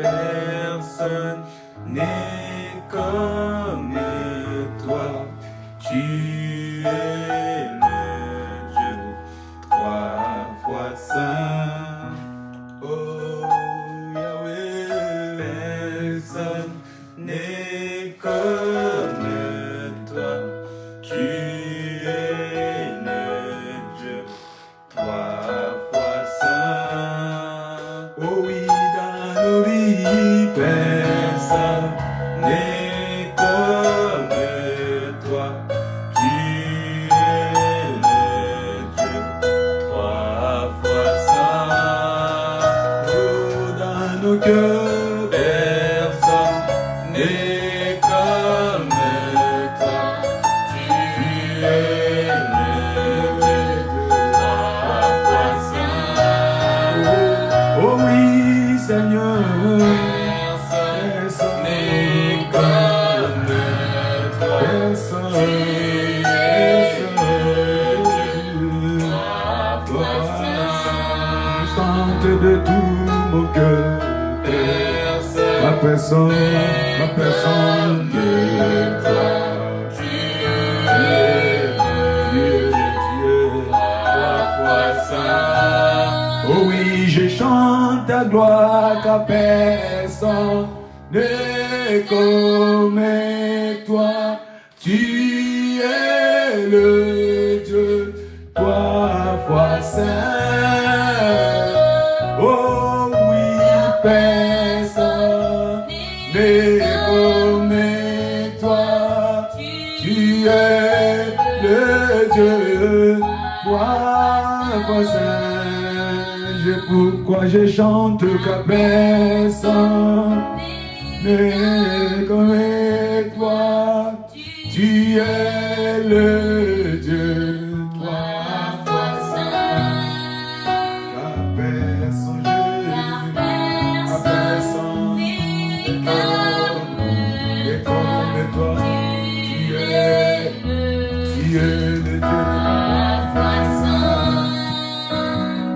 personne n'est comme toi. Tu es le Dieu trois fois saint. Oh Yahweh, personne n'est comme toi. Tu es le Dieu trois fois saint. Oh oui, dans nos vies, personne n'est comme toi. Tu es le Dieu trois fois saint. Oh, dans nos cœurs, personne n'est comme toi. Tu es le Dieu trois fois saint. Oh oui, Seigneur, personne n'est comme toi. Personne, chante de tout mon cœur. Ma personne de toi. Tu es trois fois saint. Oh oui, je chante ta gloire, car personne n'est comme toi. Tu es le Dieu trois fois saint. Oh oui, personne n'est comme toi. Tu es le Dieu trois fois saint. Pourquoi je chante que personne n'est comme toi. Tu es le Dieu trois fois saint. La personne Jésus, la personne n'est comme toi. Tu es le Dieu trois fois saint.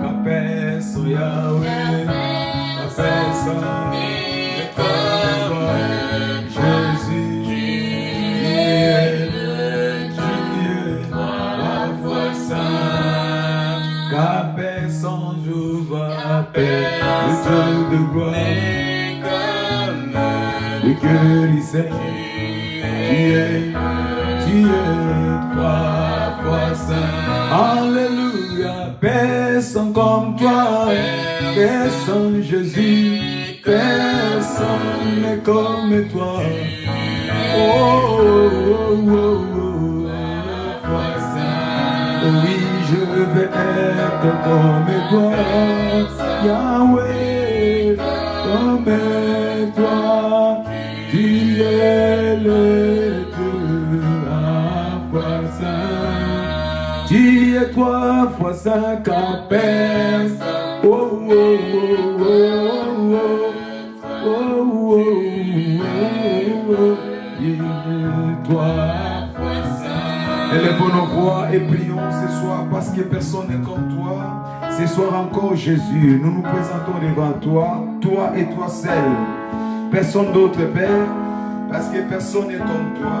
La personne Yahweh, la personne n'est comme Jésus. Tu es le Dieu trois fois saint. Car personne j'ouvre la paix, le Dieu de gloire, le cœur il sait. Tu es trois fois saint. Alléluia, personne comme toi, personne Jésus, personne n'est comme toi. Oh, oh, oh, oh, trois saint. Oui, je veux être comme toi, Yahweh, comme toi. Tu es le Dieu trois fois saint. Tu es trois fois saint, car personne. Oh, oh, oh, oh, oh, oh, oh, oh, oh, trois fois saint. Élevons nos voix et prions ce soir parce que personne n'est comme toi. Ce soir encore, Jésus, nous nous présentons devant toi, toi et toi seul. Personne d'autre, Père, parce que personne n'est comme toi,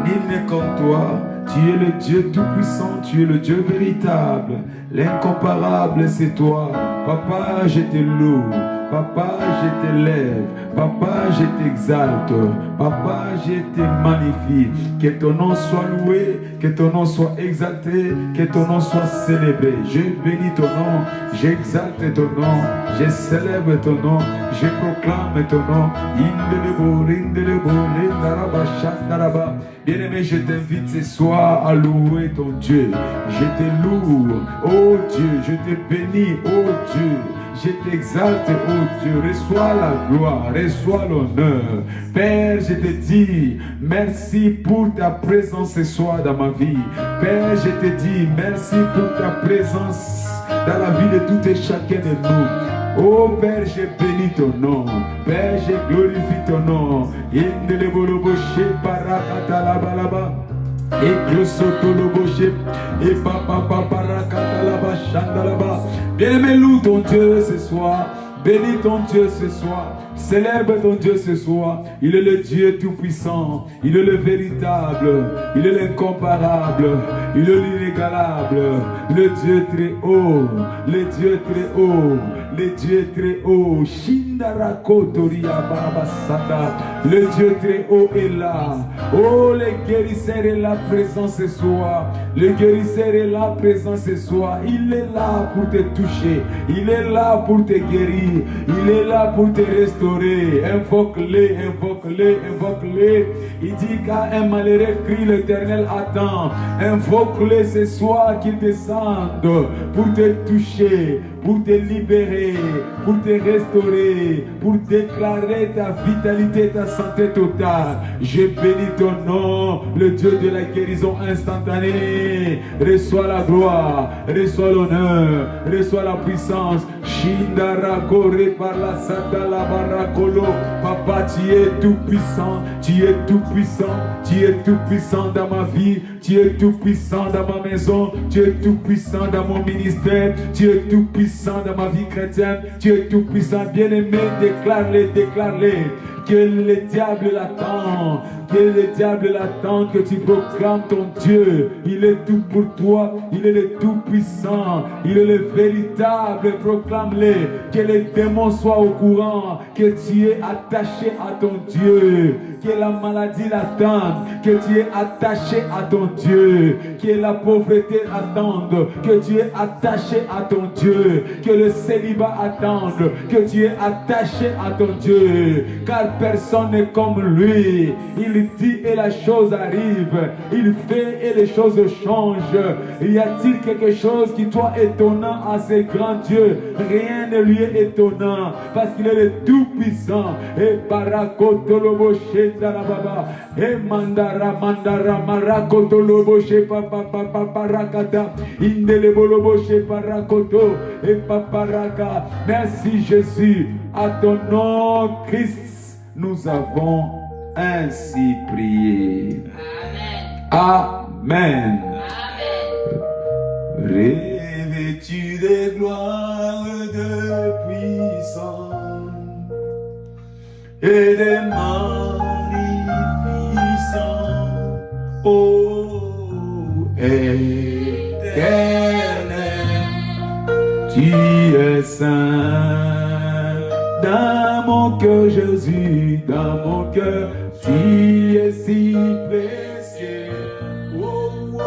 nul n'est comme toi. Tu es le Dieu tout-puissant, tu es le Dieu véritable, l'incomparable c'est toi. Papa, je te loue, papa, je t'élève, papa, je t'exalte, papa, je te magnifie. Que ton nom soit loué, que ton nom soit exalté, que ton nom soit célébré. Je bénis ton nom, j'exalte ton nom, je célèbre ton nom, je proclame ton nom. Bien-aimé, je t'invite ce soir à louer ton Dieu. Je te loue, oh Dieu, je te bénis, oh Dieu. Je t'exalte, oh Dieu, reçois la gloire, reçois l'honneur. Père, je te dis merci pour ta présence ce soir dans ma vie. Père, je te dis merci pour ta présence dans la vie de tout et chacun de nous. Oh Père, je bénis ton nom. Père, je glorifie ton nom. Et papa, bien-aimé, loue ton Dieu ce soir. Bénis ton Dieu ce soir. Célèbre ton Dieu ce soir. Il est le Dieu tout-puissant. Il est le véritable. Il est l'incomparable. Il est l'inégalable. Le Dieu très haut. Le Dieu très haut. Le Dieu très haut. Shindarako Toria Barabasata. Le Dieu très haut est là. Oh, le guérisseur est là présent ce soir. Le guérisseur est là présent ce soir. Il est là pour te toucher. Il est là pour te guérir. Il est là pour te restaurer. Invoque-le, invoque-le, invoque-le. Il dit qu'à un malheureux crie, l'Éternel attend. Invoque-le ce soir qu'il descende pour te toucher, pour te libérer, pour te restaurer, pour déclarer ta vitalité, ta santé totale. Je bénis ton nom, le Dieu de la guérison instantanée. Reçois la gloire, reçois l'honneur, reçois la puissance. Shindara Gore par la Sata la Barakolo. Papa, tu es tout puissant, tu es tout puissant, tu es tout puissant dans ma vie, tu es tout puissant dans ma maison, tu es tout puissant dans mon ministère, tu es tout puissant dans ma vie chrétienne, tu es tout puissant. Bien-aimé, déclare-le, déclare-le. Que le diable l'attend, que le diable l'attend, que tu proclames ton Dieu. Il est tout pour toi, il est le tout puissant, il est le véritable. Proclame-le, que les démons soient au courant, que tu es attaché à ton Dieu, que la maladie l'attende, que tu es attaché à ton Dieu, que la pauvreté attende, que tu es attaché à ton Dieu, que le célibat attende, que tu es attaché à ton Dieu, car personne n'est comme lui. Il dit et la chose arrive. Il fait et les choses changent. Y a-t-il quelque chose qui soit étonnant à ce grand Dieu? Rien ne lui est étonnant parce qu'il est le tout-puissant. Et barakotolobo shetarababa. Et mandara mandara marakotolobo shepapa parakata. Indelebolobo sheparakoto. Et paparaka. Merci Jésus. À ton nom Christ, nous avons ainsi prié. Amen. Amen. Revêtu de gloire, de puissance et de magnificence, ô Éternel, tu es saint. Dans mon cœur, Jésus, dans mon cœur, tu es si précieux. Oh, oh,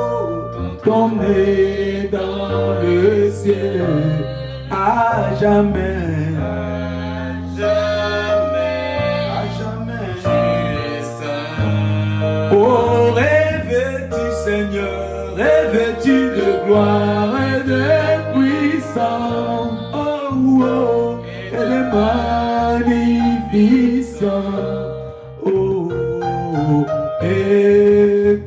ton nez dans le ciel, à jamais, à jamais, à jamais. Tu es saint. Oh, revêtu Seigneur, revêtu de gloire et de puissance. Oh, oh, elle est magnificent, oh, Éternel,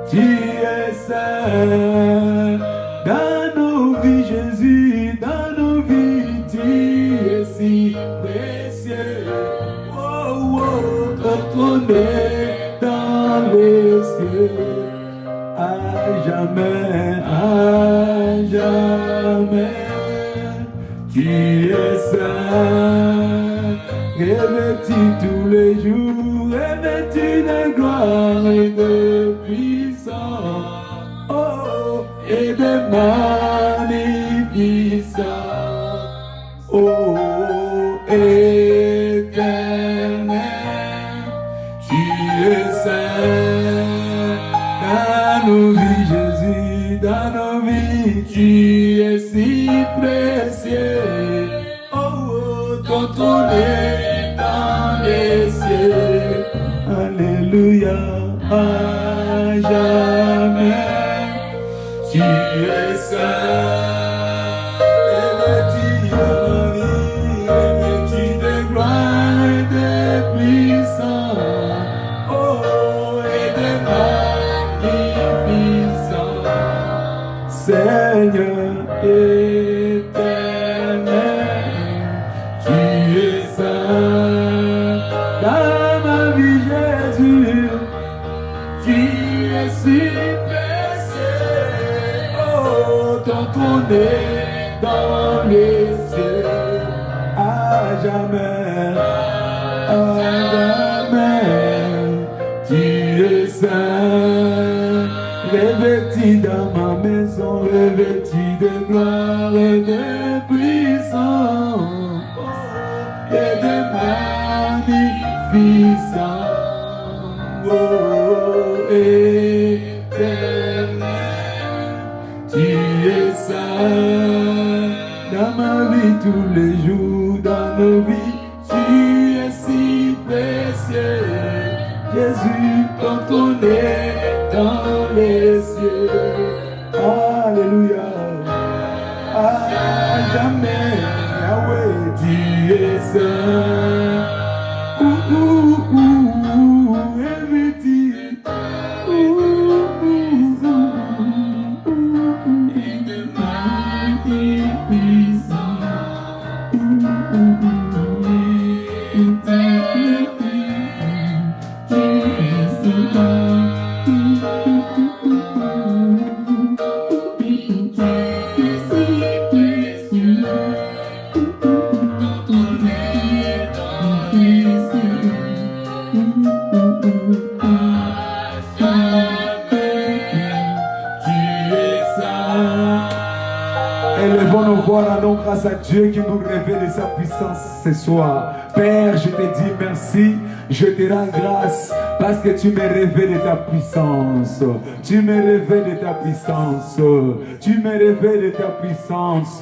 tu es saint. Dans nos vies, Jésus, dans nos vies, tu es si précieux, oh, oh, ton trône est dans les cieux, à jamais, à jamais. Tu es saint, revêtu tous les jours, revêtu de gloire et de puissance, oh, et de magnificence, oh, Éternel, tu es saint. Dans nos vies, Jésus, dans nos vies, tu es si précieux, oh, oh, ton trône est dans les cieux, alléluia, à jamais, tu es saint, revêtu de la vie, revêtu de gloire et de puissance, oh, et de magnificence, Seigneur éternel, tu es saint. Dans ma vie, Jésus, tu es si précieux, oh, ton trône est dans les jamais, à jamais, tu es saint, revêtu dans ma maison, revêtu de gloire et de puissance et de magnificence. Oh, éternel, tu es saint dans ma vie tous les jours, dans nos vies, tu es si précieux. Jésus, quand on est dans les cieux, alléluia, à jamais, Yahweh, tu es saint. Rendons grâce à Dieu qui nous révèle sa puissance ce soir. Père, je te dis merci, je te rends grâce parce que tu me révèles ta puissance. Tu me révèles ta puissance. Tu me révèles ta puissance.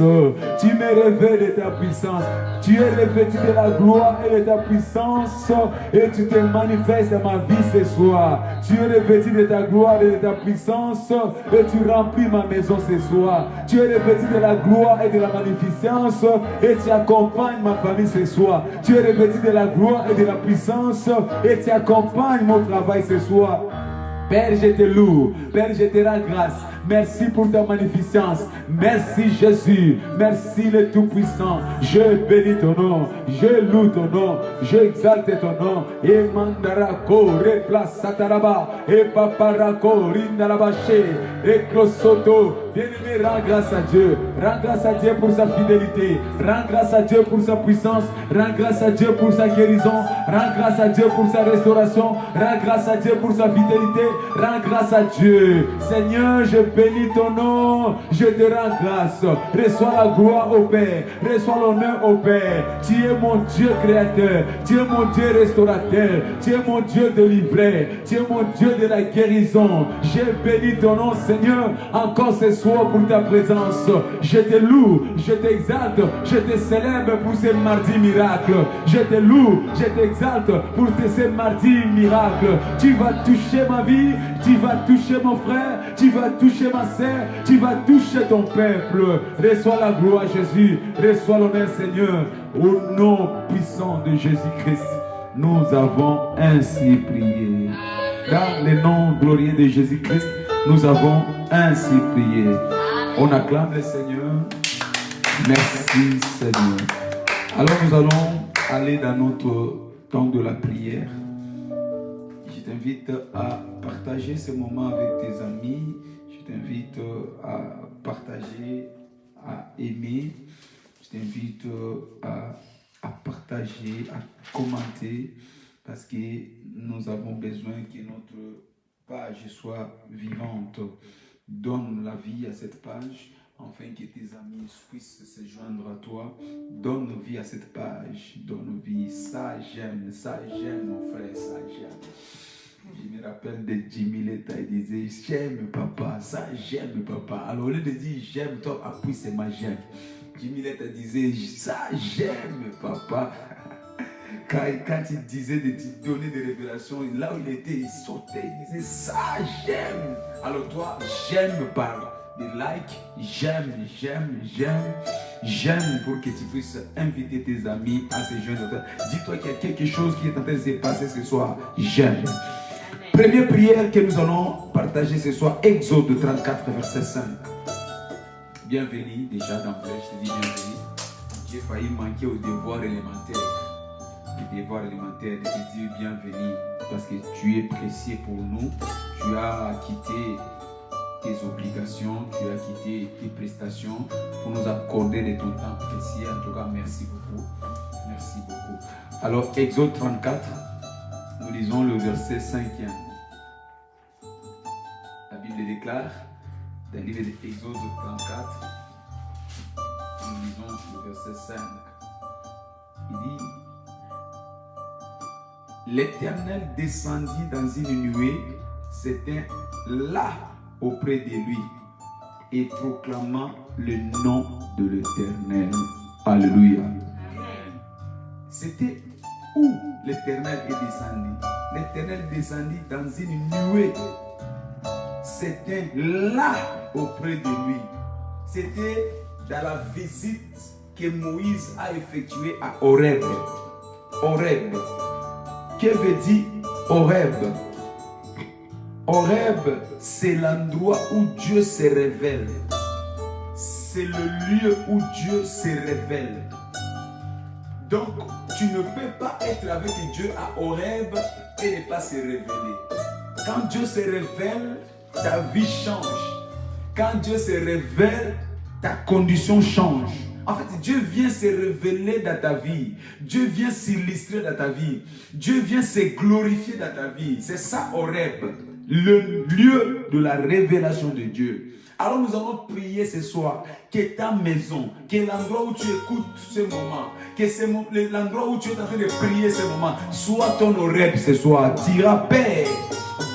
Tu me révèles ta puissance. Tu es revêtu de la gloire et de ta puissance et tu te manifestes dans ma vie ce soir. Tu es revêtu de ta gloire et de ta puissance et tu remplis ma maison ce soir. Tu es revêtu de la gloire et de la magnificence et tu accompagnes ma famille ce soir. Tu es revêtu de la gloire et de la puissance et tu accompagnes mon travail ce soir. Père, je te loue. Père, je te rends grâce. Merci pour ta magnificence. Merci Jésus. Merci le Tout-Puissant. Je bénis ton nom. Je loue ton nom. Je exalte ton nom. Et mandarako, replace sataraba. Et paparako, rindalabaché. Et klosoto. Bien-aimé, rends grâce à Dieu. Rends grâce à Dieu pour sa fidélité. Rends grâce à Dieu pour sa puissance. Rends grâce à Dieu pour sa guérison. Rends grâce à Dieu pour sa restauration. Rends grâce à Dieu pour sa fidélité. Rends grâce à Dieu. Seigneur, je bénis ton nom. Je te rends grâce. Reçois la gloire au Père. Reçois l'honneur au Père. Tu es mon Dieu créateur. Tu es mon Dieu restaurateur. Tu es mon Dieu délivré. Tu es mon Dieu de la guérison. Je bénis ton nom, Seigneur, encore ce soir pour ta présence. Je te loue, je t'exalte, je te célèbre pour ces mardis miracles. Je te loue, je t'exalte pour ces mardis miracles. Tu vas toucher ma vie, tu vas toucher mon frère, tu vas toucher ma sœur, tu vas toucher ton peuple. Reçois la gloire, Jésus. Reçois l'honneur, Seigneur. Au nom puissant de Jésus-Christ, nous avons ainsi prié. Dans le nom glorieux de Jésus-Christ, nous avons ainsi prié. On acclame le Seigneur. Merci, Seigneur. Alors nous allons aller dans notre temps de la prière. Je t'invite à partager ce moment avec tes amis. Je t'invite à partager, à aimer. Je t'invite à partager, à commenter, parce que nous avons besoin que notre page soit vivante. Donne la vie à cette page, afin que tes amis puissent se joindre à toi. Donne vie à cette page, donne vie. Ça j'aime, mon frère, ça j'aime. Je me rappelle de Jimmy Letta, il disait j'aime papa, ça j'aime papa. Alors au lieu de dire j'aime toi, appuie c'est ma j'aime. Jimmy Letta disait ça j'aime papa. Quand il disait de te donner des révélations, là où il était, il sautait, il disait ça j'aime. Alors toi, j'aime par des likes, j'aime pour que tu puisses inviter tes amis à se joindre à toi. Dis-toi qu'il y a quelque chose qui est en train de se passer ce soir, j'aime. Première prière que nous allons partager ce soir, Exode 34, verset 5. Bienvenue, déjà d'emblée, je te dis bienvenue. J'ai failli manquer au devoir élémentaire. Le devoir élémentaire de te dire bienvenue, parce que tu es précieux pour nous. Tu as quitté tes obligations, tu as quitté tes prestations pour nous accorder de ton temps précieux. En tout cas, merci beaucoup. Merci beaucoup. Alors, Exode 34, nous lisons le verset 5e. La Bible déclare, dans le livre d'Exode 34, nous lisons le verset 5. Il dit, l'Éternel descendit dans une nuée, s'éteint là auprès de lui et proclama le nom de l'Éternel. Alléluia. C'était où l'Éternel est descendu? L'Éternel descendit dans une nuée, s'éteint là auprès de lui. C'était dans la visite que Moïse a effectuée à Horeb. Horeb. Que veut dire Horeb? Horeb, c'est l'endroit où Dieu se révèle. C'est le lieu où Dieu se révèle. Donc, tu ne peux pas être avec Dieu à Horeb et ne pas se révéler. Quand Dieu se révèle, ta vie change. Quand Dieu se révèle, ta condition change. En fait, Dieu vient se révéler dans ta vie. Dieu vient s'illustrer dans ta vie. Dieu vient se glorifier dans ta vie. C'est ça Horeb, le lieu de la révélation de Dieu. Alors nous allons prier ce soir que ta maison, que l'endroit où tu écoutes ce moment, que l'endroit où tu es en train de prier ce moment, soit ton Horeb ce soir. Dira, Père,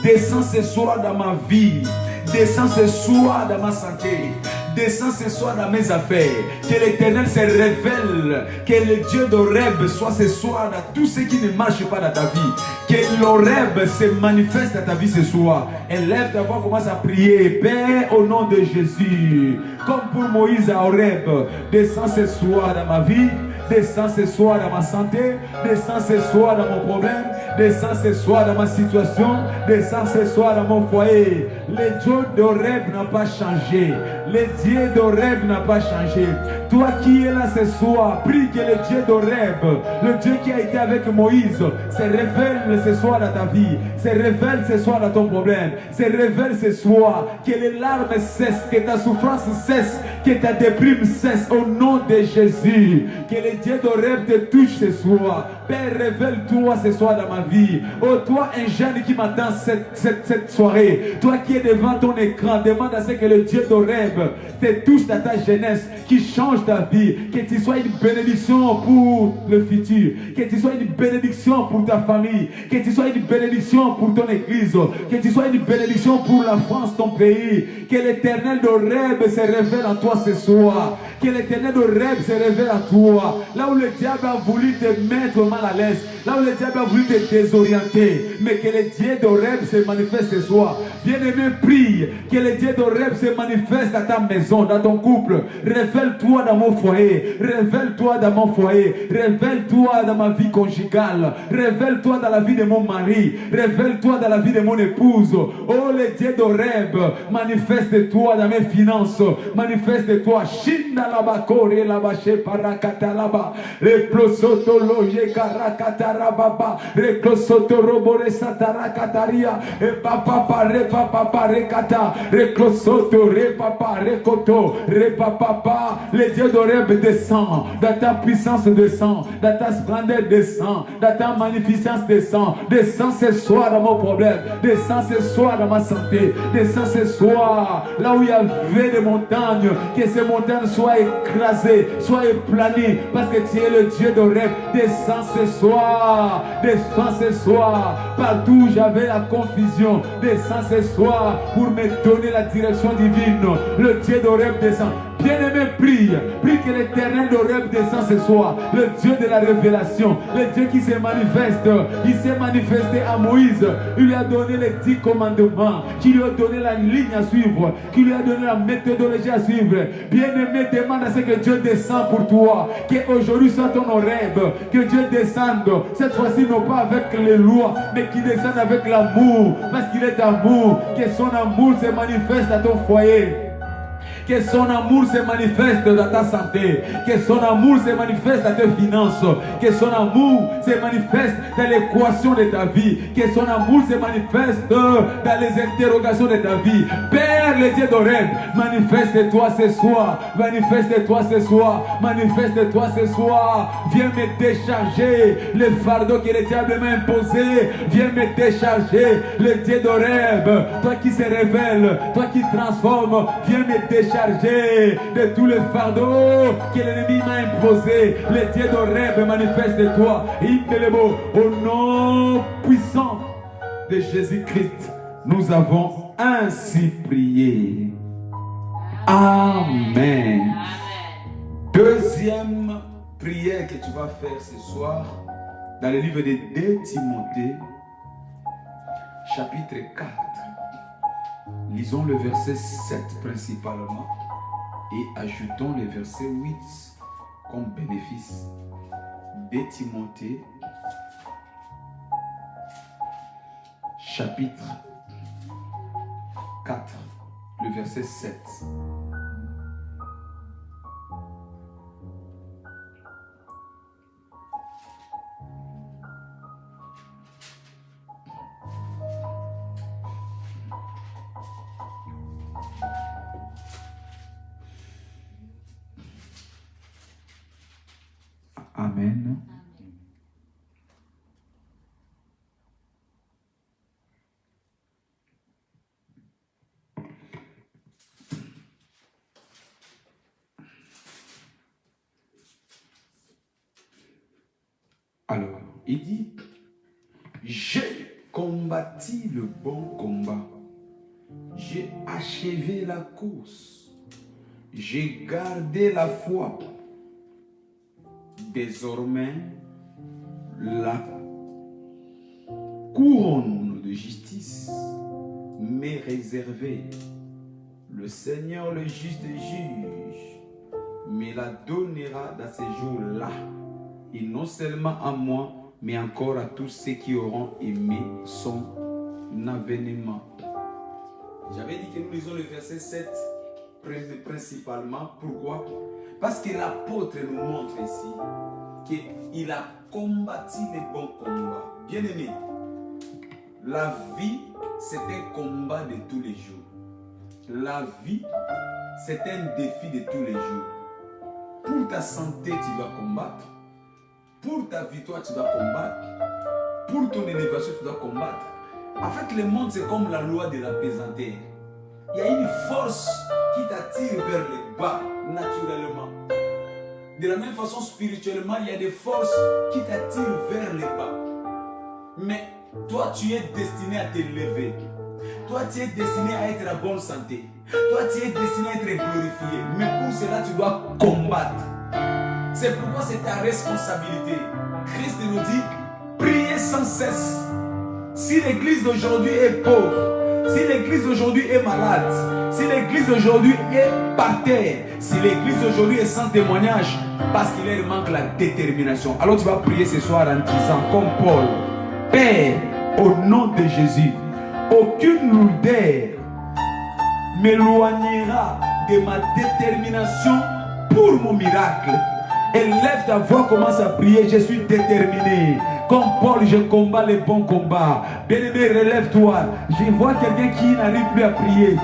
descends ce soir dans ma vie, descends ce soir dans ma santé, descends ce soir dans mes affaires. Que l'Éternel se révèle. Que le Dieu d'Horeb soit ce soir dans tout ce qui ne marche pas dans ta vie. Que l'Horeb se manifeste dans ta vie ce soir. Élève ta voix, commence à prier. Père, au nom de Jésus, comme pour Moïse à Horeb, descends ce soir dans ma vie. Descends ce soir dans ma santé, descends ce soir dans mon problème, descends ce soir dans ma situation, descends ce soir dans mon foyer. Le Dieu d'Horeb n'a pas changé. Le Dieu d'Horeb n'a pas changé. Toi qui es là ce soir, prie que le Dieu d'Horeb, le Dieu qui a été avec Moïse, se révèle ce soir dans ta vie, se révèle ce soir dans ton problème, se révèle ce soir, que les larmes cessent, que ta souffrance cesse, que ta déprime cesse au nom de Jésus. Que le Dieu d'Horeb te touche ce soir. Père, révèle-toi ce soir dans ma vie. Oh, toi, un jeune qui m'attend cette soirée, toi qui es devant ton écran, demande à ce que le Dieu d'Horeb te touche dans ta jeunesse, qui change ta vie, que tu sois une bénédiction pour le futur, que tu sois une bénédiction pour ta famille, que tu sois une bénédiction pour ton église, que tu sois une bénédiction pour la France, ton pays. Que l'Éternel d'Horeb se révèle en toi ce soir. Que l'Éternel d'Horeb se révèle à toi. Là où le diable a voulu te mettre mal à l'aise, là où le diable a voulu te désorienter, mais que le Dieu d'Horeb se manifeste ce soir. Bien-aimé, prie que le Dieu d'Horeb se manifeste dans ta maison, dans ton couple. Révèle-toi dans mon foyer, révèle-toi dans mon foyer, révèle-toi dans ma vie conjugale, révèle-toi dans la vie de mon mari, révèle-toi dans la vie de mon épouse. Oh, le Dieu d'Horeb, manifeste-toi dans mes finances, manifeste-toi. Shinda laba kore laba she parakata laba, replosoto loje karakata baba, reclosoto robore satara kataria, e papa pare papa pare kata, reclosoto re papa recoto, re papa. Le Dieu d'Horeb descend, dans ta puissance descend, dans ta splendeur descend, dans ta magnificence descend, descend ce soir dans mon problème, descend ce soir dans ma santé, descend ce soir là où il y avait des montagnes, que ces montagnes soient écrasées, soient éplanées, parce que tu es le Dieu d'Horeb. Descends ce soir, descends ce soir, partout où j'avais la confusion, descends ce soir pour me donner la direction divine. Le Dieu d'Horeb descend. Bien-aimé, prie que l'Éternel d'Horeb descend ce soir, le Dieu de la révélation, le Dieu qui se manifeste. Il s'est manifesté à Moïse, il lui a donné les 10 commandements, qui lui a donné la ligne à suivre, qui lui a donné la méthodologie à suivre. Bien-aimé, demande à ce que Dieu descende pour toi, qu'aujourd'hui soit ton Horeb, que Dieu descende, cette fois-ci non pas avec les lois, mais qu'il descende avec l'amour, parce qu'il est amour, que son amour se manifeste à ton foyer. Que son amour se manifeste dans ta santé. Que son amour se manifeste dans tes finances. Que son amour se manifeste dans l'équation de ta vie. Que son amour se manifeste dans les interrogations de ta vie. Père, le Dieu d'Horeb, manifeste-toi ce soir. Manifeste-toi ce soir. Manifeste-toi ce soir. Viens me décharger le fardeau que le diable m'a imposé. Viens me décharger, le Dieu d'Horeb. Toi qui se révèle, toi qui transforme, viens me décharger de tous les fardeaux que l'ennemi m'a imposé. Le Dieu d'Horeb, manifeste-toi. Au nom puissant de Jésus-Christ, nous avons ainsi prié. Amen. Deuxième prière que tu vas faire ce soir, dans le livre de 2 Timothée, chapitre 4. Lisons le verset 7 principalement et ajoutons le verset 8 comme bénéfice. 2 Timothée, chapitre 4, le verset 7. Amen. Alors, il dit, j'ai combattu le bon combat, j'ai achevé la course, j'ai gardé la foi. Désormais, la couronne de justice m'est réservée. Le Seigneur, le juste juge, me la donnera dans ces jours-là. Et non seulement à moi, mais encore à tous ceux qui auront aimé son avènement. J'avais dit que nous lisons le verset 7 principalement. Pourquoi? Parce que l'apôtre nous montre ici qu'il a combattu les bons combats. Bien aimé, la vie, c'est un combat de tous les jours. La vie, c'est un défi de tous les jours. Pour ta santé, tu dois combattre. Pour ta victoire, tu dois combattre. Pour ton élévation, tu dois combattre. En fait, le monde, c'est comme la loi de la pesanteur. Il y a une force qui t'attire vers le bas, naturellement. De la même façon, spirituellement, il y a des forces qui t'attirent vers le bas. Mais toi, tu es destiné à t'élever. Toi, tu es destiné à être en bonne santé. Toi, tu es destiné à être glorifié. Mais pour cela, tu dois combattre. C'est pourquoi c'est ta responsabilité. Christ nous dit, priez sans cesse. Si l'église d'aujourd'hui est pauvre, si l'église d'aujourd'hui est malade, si l'église d'aujourd'hui est par terre, si l'église d'aujourd'hui est sans témoignage, parce qu'il leur manque la détermination. Alors tu vas prier ce soir en disant comme Paul, Père, au nom de Jésus, aucune lourdeur m'éloignera de ma détermination pour mon miracle. Élève ta voix, commence à prier, je suis déterminé. Comme Paul, je combats les bons combats. Bien-aimé, relève-toi. Je vois quelqu'un qui n'arrive plus à prier.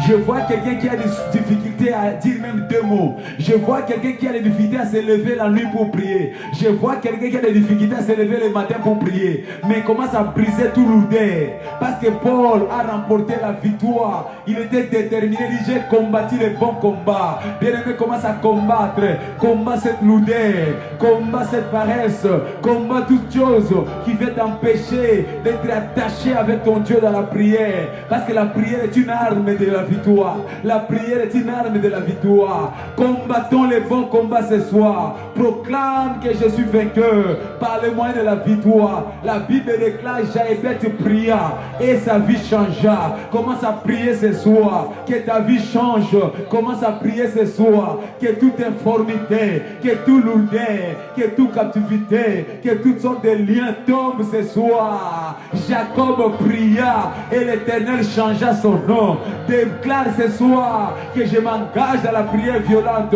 Je vois quelqu'un qui a des difficultés à dire même 2 mots. Je vois quelqu'un qui a des difficultés à se lever la nuit pour prier. Je vois quelqu'un qui a des difficultés à se lever le matin pour prier. Mais il commence à briser tout lourdeur. Parce que Paul a remporté la victoire. Il était déterminé. Il dit, j'ai combattu les bons combats. Bien-aimé, commence à combattre. Combat cette lourdeur. Combat cette paresse. Combat toute chose qui veut t'empêcher d'être attaché avec ton Dieu dans la prière. Parce que la prière est une arme de la victoire. La prière est une arme de la victoire. Combattons les bons combats ce soir. Proclame que je suis vainqueur par le moyen de la victoire. La Bible déclare Jaébet pria et sa vie changea. Commence à prier ce soir. Que ta vie change. Commence à prier ce soir. Que toute infirmité, que toute lourdeur, que toute captivité, que toutes sortes de liens tombent ce soir. Jacob pria et l'Éternel changea son nom. Déclare ce soir que je m'en m'engage à la prière violente.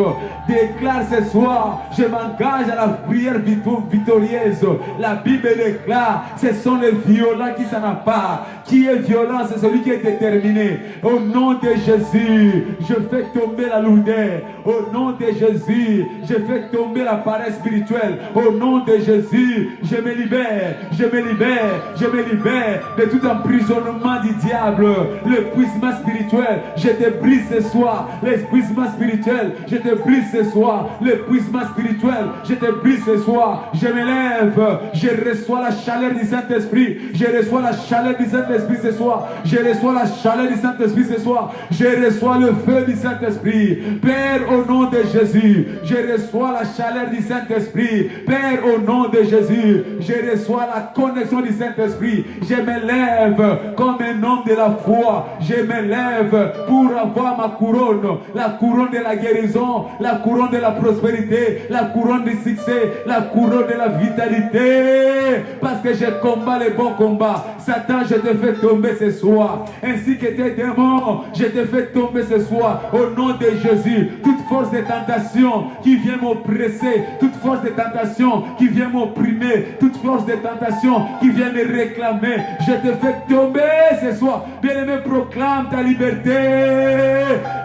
Déclare ce soir, je m'engage à la prière victorieuse. La Bible déclare, ce sont les violents qui s'en emparent. Qui est violent, c'est celui qui est déterminé. Au nom de Jésus, je fais tomber la lourdeur. Au nom de Jésus, je fais tomber la paresse spirituelle. Au nom de Jésus, je me libère, je me libère, je me libère de tout emprisonnement du diable. L'épuisement spirituel, je te brise ce soir. L'épuisement spirituel, je te brise ce soir. L'épuisement spirituel, je te brise ce soir. Je me lève, je reçois la chaleur du Saint-Esprit. Je reçois la chaleur du Saint-Esprit ce soir. Je reçois la chaleur du Saint-Esprit ce soir. Je reçois le feu du Saint-Esprit. Père, au nom de Jésus, je reçois la chaleur du Saint-Esprit. Père, au nom de Jésus, je reçois la connexion du Saint-Esprit. Je me lève comme un homme de la foi. Je me lève pour avoir ma couronne. La couronne de la guérison, la couronne de la prospérité, la couronne du succès, la couronne de la vitalité. Parce que je combats les bons combats. Satan, je te fais tomber ce soir. Ainsi que tes démons, je te fais tomber ce soir. Au nom de Jésus, toute force de tentation qui vient m'oppresser, toute force de tentation qui vient m'opprimer, toute force de tentation qui vient me réclamer, je te fais tomber ce soir. Bien-aimé, proclame ta liberté.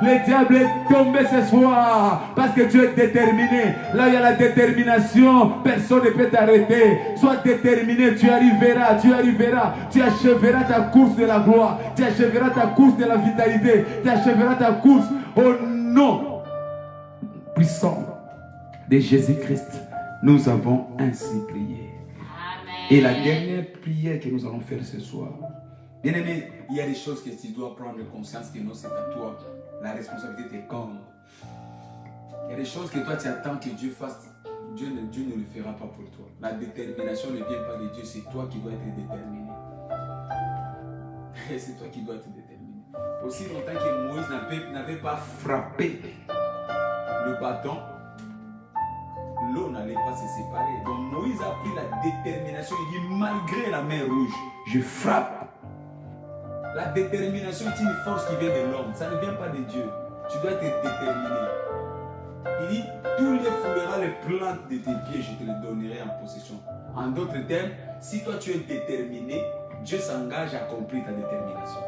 Le diable est tombé ce soir parce que tu es déterminé. Là, il y a la détermination. Personne ne peut t'arrêter. Sois déterminé, tu arriveras, tu arriveras. Tu achèveras ta course de la gloire. Tu achèveras ta course de la vitalité. Tu achèveras ta course au nom puissant de Jésus-Christ. Nous avons ainsi prié. Amen. Et la dernière prière que nous allons faire ce soir. Bien-aimé, il y a des choses que tu dois prendre conscience que non, c'est à toi. La responsabilité t'écombre. Il y a des choses que toi tu attends que Dieu fasse. Dieu ne le fera pas pour toi. La détermination ne vient pas de Dieu, c'est toi qui dois être déterminé. C'est toi qui dois être déterminé. Aussi longtemps que Moïse n'avait pas frappé le bâton, l'eau n'allait pas se séparer. Donc Moïse a pris la détermination. Il dit, malgré la mer rouge, je frappe. La détermination est une force qui vient de l'homme. Ça ne vient pas de Dieu. Tu dois être déterminé. Il dit, tous les fouleras, les plantes de tes pieds, je te les donnerai en possession. En d'autres termes, si toi tu es déterminé, Dieu s'engage à accomplir ta détermination.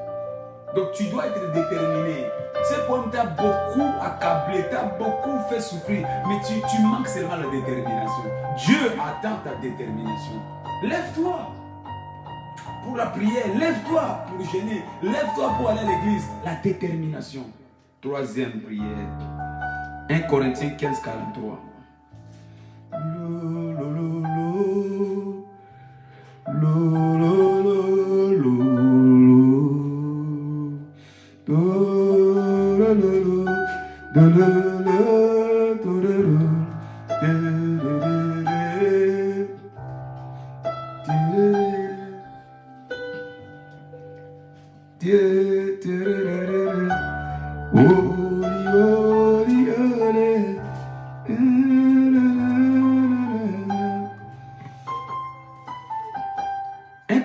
Donc tu dois être déterminé. C'est comme tu as beaucoup accablé, tu as beaucoup fait souffrir, mais tu manques seulement la détermination. Dieu attend ta détermination. Lève-toi pour la prière, lève-toi pour jeûner, lève-toi pour aller à l'église. La détermination. Troisième prière. 1 Corinthiens 15, 43.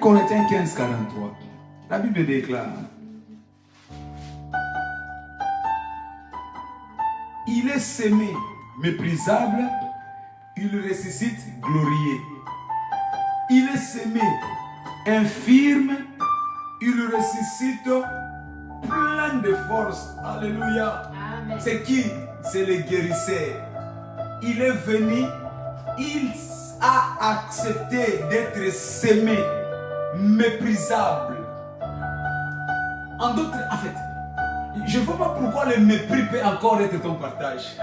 Corinthiens 15, 43. La Bible déclare: il est sémé, méprisable, il ressuscite glorieux. Il est sémé, infirme, il ressuscite plein de force. Alléluia. Amen. C'est qui? C'est le guérisseur. Il est venu, il a accepté d'être sémé, méprisable. En fait, je ne vois pas pourquoi le mépris peut encore être ton partage.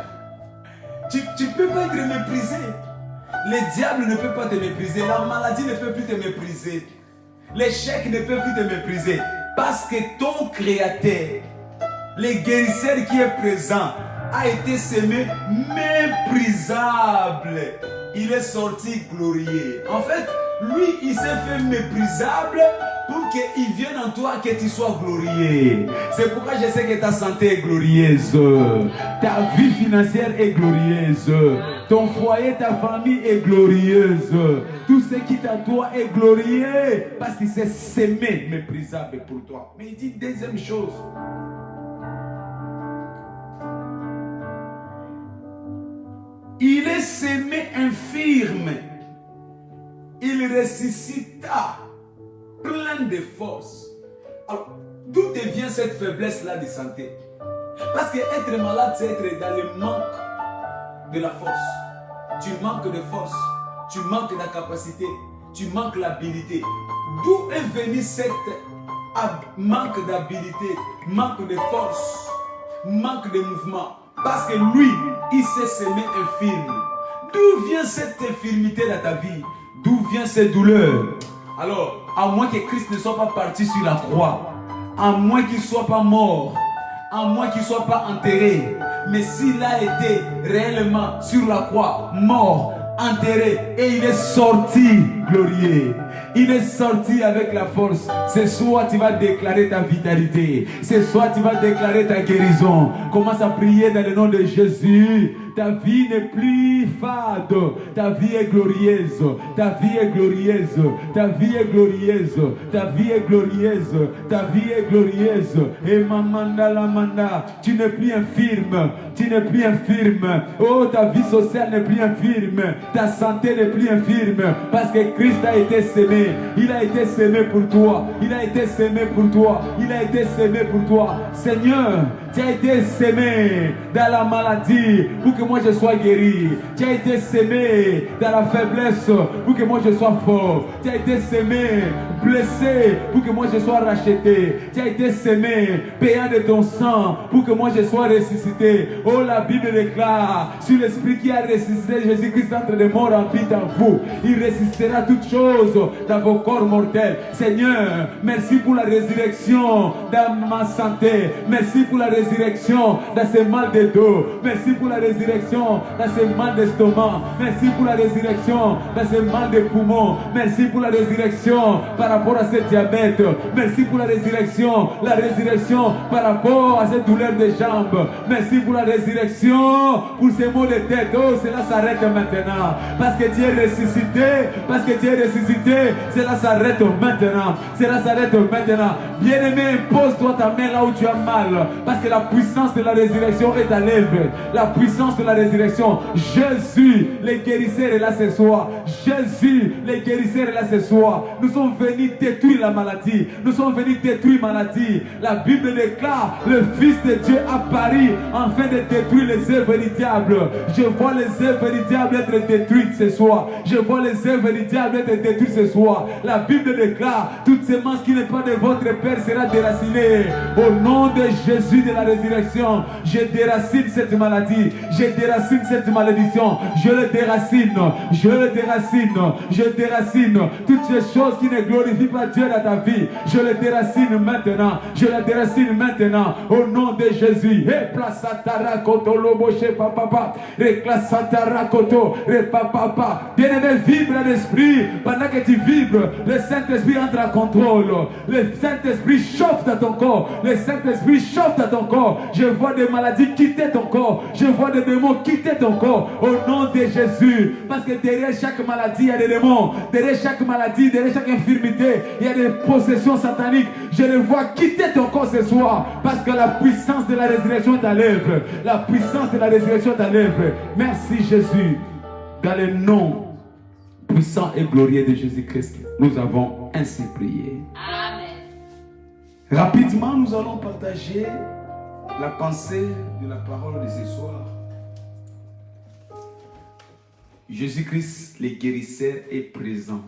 Tu ne peux pas être méprisé. Le diable ne peut pas te mépriser. La maladie ne peut plus te mépriser. L'échec ne peut plus te mépriser. Parce que ton créateur, le guérisseur qui est présent, a été semé méprisable. Il est sorti glorieux. En fait, lui, il s'est fait méprisable pour qu'il vienne en toi, que tu sois glorieux. C'est pourquoi je sais que ta santé est glorieuse. Ta vie financière est glorieuse. Ton foyer, ta famille est glorieuse. Tout ce qui t'entoure est glorieux. Parce qu'il s'est semé méprisable pour toi. Mais il dit deuxième chose. Il est semé infirme. Il ressuscita plein de force. Alors, d'où devient cette faiblesse-là de santé? Parce qu'être malade, c'est être dans le manque de la force. Tu manques de force, tu manques de capacité, tu manques l'habilité. D'où est venu cette manque d'habilité, manque de force, manque de mouvement? Parce que lui, il s'est semé infirme. D'où vient cette infirmité dans ta vie? D'où viennent ces douleurs? Alors, à moins que Christ ne soit pas parti sur la croix, à moins qu'il ne soit pas mort, à moins qu'il ne soit pas enterré, mais s'il a été réellement sur la croix, mort, enterré, et il est sorti glorieux, il est sorti avec la force. Ce soir tu vas déclarer ta vitalité, ce soir tu vas déclarer ta guérison. Commence à prier dans le nom de Jésus. Ta vie n'est plus fade, ta vie est glorieuse, ta vie est glorieuse, ta vie est glorieuse, ta vie est glorieuse, ta vie est glorieuse. Et mamanda la manda, tu n'es plus infirme, tu n'es plus infirme. Oh, ta vie sociale n'est plus infirme, ta santé n'est plus infirme, parce que Christ a été semé, il a été semé pour toi, il a été semé pour toi, il a été semé pour toi. Seigneur, tu as été semé dans la maladie pour que moi je sois guéri. Tu as été semé dans la faiblesse pour que moi je sois fort. Tu as été semé, blessé pour que moi je sois racheté. Tu as été semé, payant de ton sang pour que moi je sois ressuscité. Oh, la Bible déclare, sur l'Esprit qui a ressuscité Jésus-Christ entre les morts habite en vous. Il ressuscitera toutes choses dans vos corps mortels. Seigneur, merci pour la résurrection dans ma santé. Merci pour la résurrection dans ces mal de dos. Merci pour la résurrection dans ces mal d'estomac. Merci pour la résurrection dans ces mal de poumons. Merci pour la résurrection par rapport à ce diabète. Merci pour la résurrection par rapport à cette douleur de jambes. Merci pour la résurrection pour ces maux de tête. Oh, cela s'arrête maintenant. Parce que tu es ressuscité. Parce que tu es ressuscité. Cela s'arrête maintenant. Cela s'arrête maintenant. Bien-aimé, pose-toi ta main là où tu as mal. Parce que la puissance de la résurrection est à l'œuvre. La puissance de la résurrection. Jésus, le guérisseur est là ce soir. Jésus, le guérisseur est là ce soir. Nous sommes venus détruire la maladie. Nous sommes venus détruire la maladie. La Bible déclare, le Fils de Dieu apparu afin de détruire les œuvres du diable. Je vois les œuvres du diable être détruites ce soir. Je vois les œuvres du diable être détruites ce soir. La Bible déclare, toute semence qui n'est pas de votre Père sera déracinée. Au nom de Jésus de la résurrection, je déracine cette maladie. Je déracine cette malédiction. Je le déracine. Je le déracine. Je déracine toutes ces choses qui ne glorifient pas Dieu dans ta vie. Je le déracine maintenant. Je le déracine maintenant. Au nom de Jésus. Bien-aimé, vibre l'esprit. Pendant que tu vibres, le Saint-Esprit entre en contrôle. Le Saint-Esprit chauffe dans ton corps. Le Saint-Esprit chauffe dans ton corps. Je vois des maladies quitter ton corps. Je vois des démons quitter ton corps. Au nom de Jésus. Parce que derrière chaque maladie, il y a des démons. Derrière chaque maladie, derrière chaque infirmité, il y a des possessions sataniques. Je les vois quitter ton corps ce soir. Parce que la puissance de la résurrection est à l'œuvre. La puissance de la résurrection est à l'œuvre. Merci Jésus. Dans le nom puissant et glorieux de Jésus-Christ, nous avons ainsi prié. Amen. Rapidement, nous allons partager la pensée de la parole de ce soir. Jésus-Christ, le guérisseur, est présent.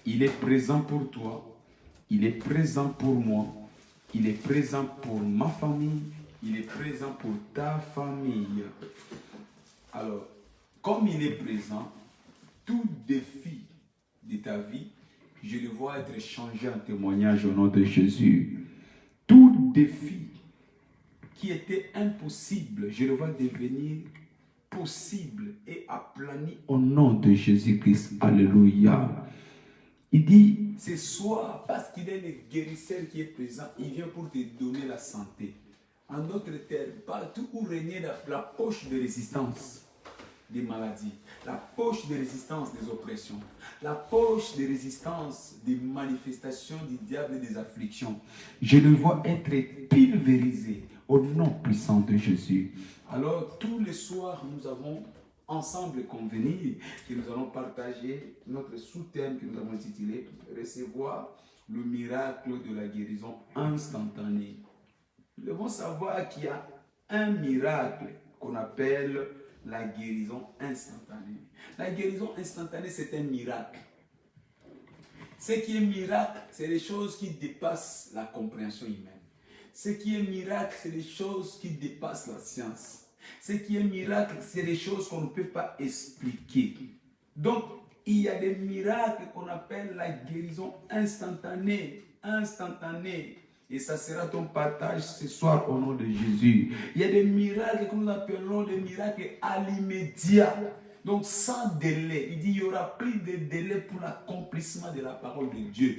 Il est présent pour toi. Il est présent pour moi. Il est présent pour ma famille. Il est présent pour ta famille. Alors, comme il est présent, tout défi de ta vie, je le vois être changé en témoignage au nom de Jésus. Tout défi qui était impossible, je le vois devenir possible et aplani au nom de Jésus-Christ. Alléluia. Il dit, ce soir, parce qu'il est le guérisseur qui est présent, il vient pour te donner la santé. En d'autres termes, partout où régnait la poche de résistance des maladies, la poche de résistance des oppressions, la poche de résistance des manifestations du diable et des afflictions, je le vois être pulvérisé au nom puissant de Jésus. Alors, tous les soirs, nous avons ensemble convenir que nous allons partager notre sous-thème que nous avons intitulé « Recevoir le miracle de la guérison instantanée ». Nous devons savoir qu'il y a un miracle qu'on appelle la guérison instantanée. La guérison instantanée, c'est un miracle. Ce qui est miracle, c'est les choses qui dépassent la compréhension humaine. Ce qui est miracle, c'est les choses qui dépassent la science. Ce qui est miracle, c'est les choses qu'on ne peut pas expliquer. Donc, il y a des miracles qu'on appelle la guérison instantanée. Instantanée. Et ça sera ton partage ce soir au nom de Jésus. Il y a des miracles que nous appelons des miracles à l'immédiat. Donc sans délai. Il dit il n'y aura plus de délai pour l'accomplissement de la parole de Dieu.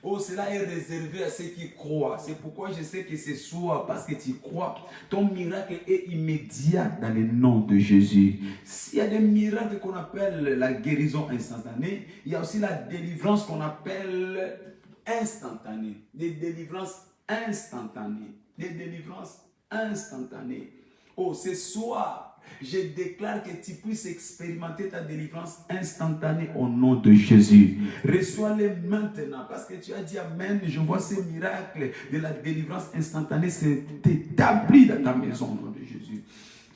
Oh, cela est réservé à ceux qui croient. C'est pourquoi je sais que ce soir, parce que tu crois, ton miracle est immédiat dans le nom de Jésus. S'il y a des miracles qu'on appelle la guérison instantanée, il y a aussi la délivrance qu'on appelle instantanée. Des délivrances instantanées. Des délivrances instantanées. Oh, ce soir, je déclare que tu puisses expérimenter ta délivrance instantanée au nom de Jésus. Reçois-les maintenant parce que tu as dit Amen. Je vois ces miracles de la délivrance instantanée s'est établi dans ta maison au nom de Jésus.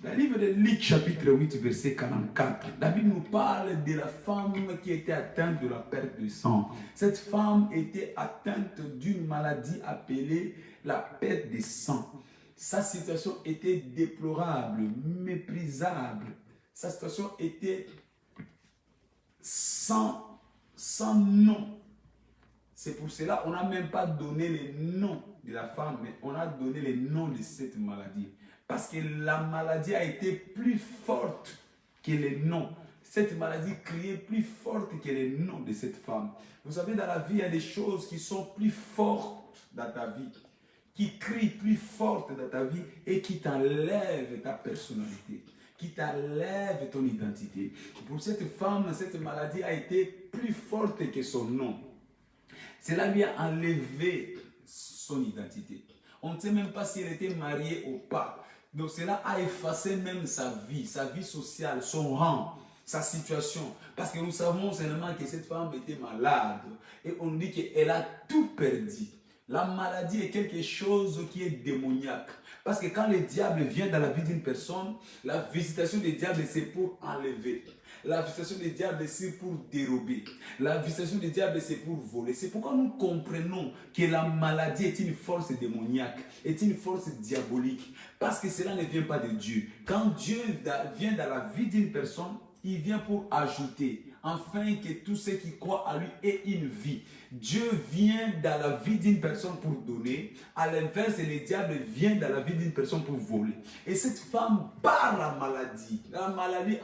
Dans le livre de Luc chapitre 8 verset 44, la Bible nous parle de la femme qui était atteinte de la perte de sang. Cette femme était atteinte d'une maladie appelée la perte de sang. Sa situation était déplorable, méprisable. Sa situation était sans nom. C'est pour cela qu'on n'a même pas donné le nom de la femme, mais on a donné le nom de cette maladie. Parce que la maladie a été plus forte que le nom. Cette maladie criait plus forte que le nom de cette femme. Vous savez, dans la vie, il y a des choses qui sont plus fortes dans ta vie, qui crie plus forte dans ta vie et qui t'enlève ta personnalité, qui t'enlève ton identité. Pour cette femme, cette maladie a été plus forte que son nom. Cela lui a enlevé son identité. On ne sait même pas si elle était mariée ou pas. Donc cela a effacé même sa vie sociale, son rang, sa situation. Parce que nous savons seulement que cette femme était malade. Et on dit qu'elle a tout perdu. La maladie est quelque chose qui est démoniaque. Parce que quand le diable vient dans la vie d'une personne, la visitation du diable, c'est pour enlever. La visitation du diable, c'est pour dérober. La visitation du diable, c'est pour voler. C'est pourquoi nous comprenons que la maladie est une force démoniaque, est une force diabolique. Parce que cela ne vient pas de Dieu. Quand Dieu vient dans la vie d'une personne, il vient pour ajouter, afin que tous ceux qui croient à lui aient une vie. Dieu vient dans la vie d'une personne pour donner. À l'inverse, le diable vient dans la vie d'une personne pour voler. Et cette femme, par la maladie,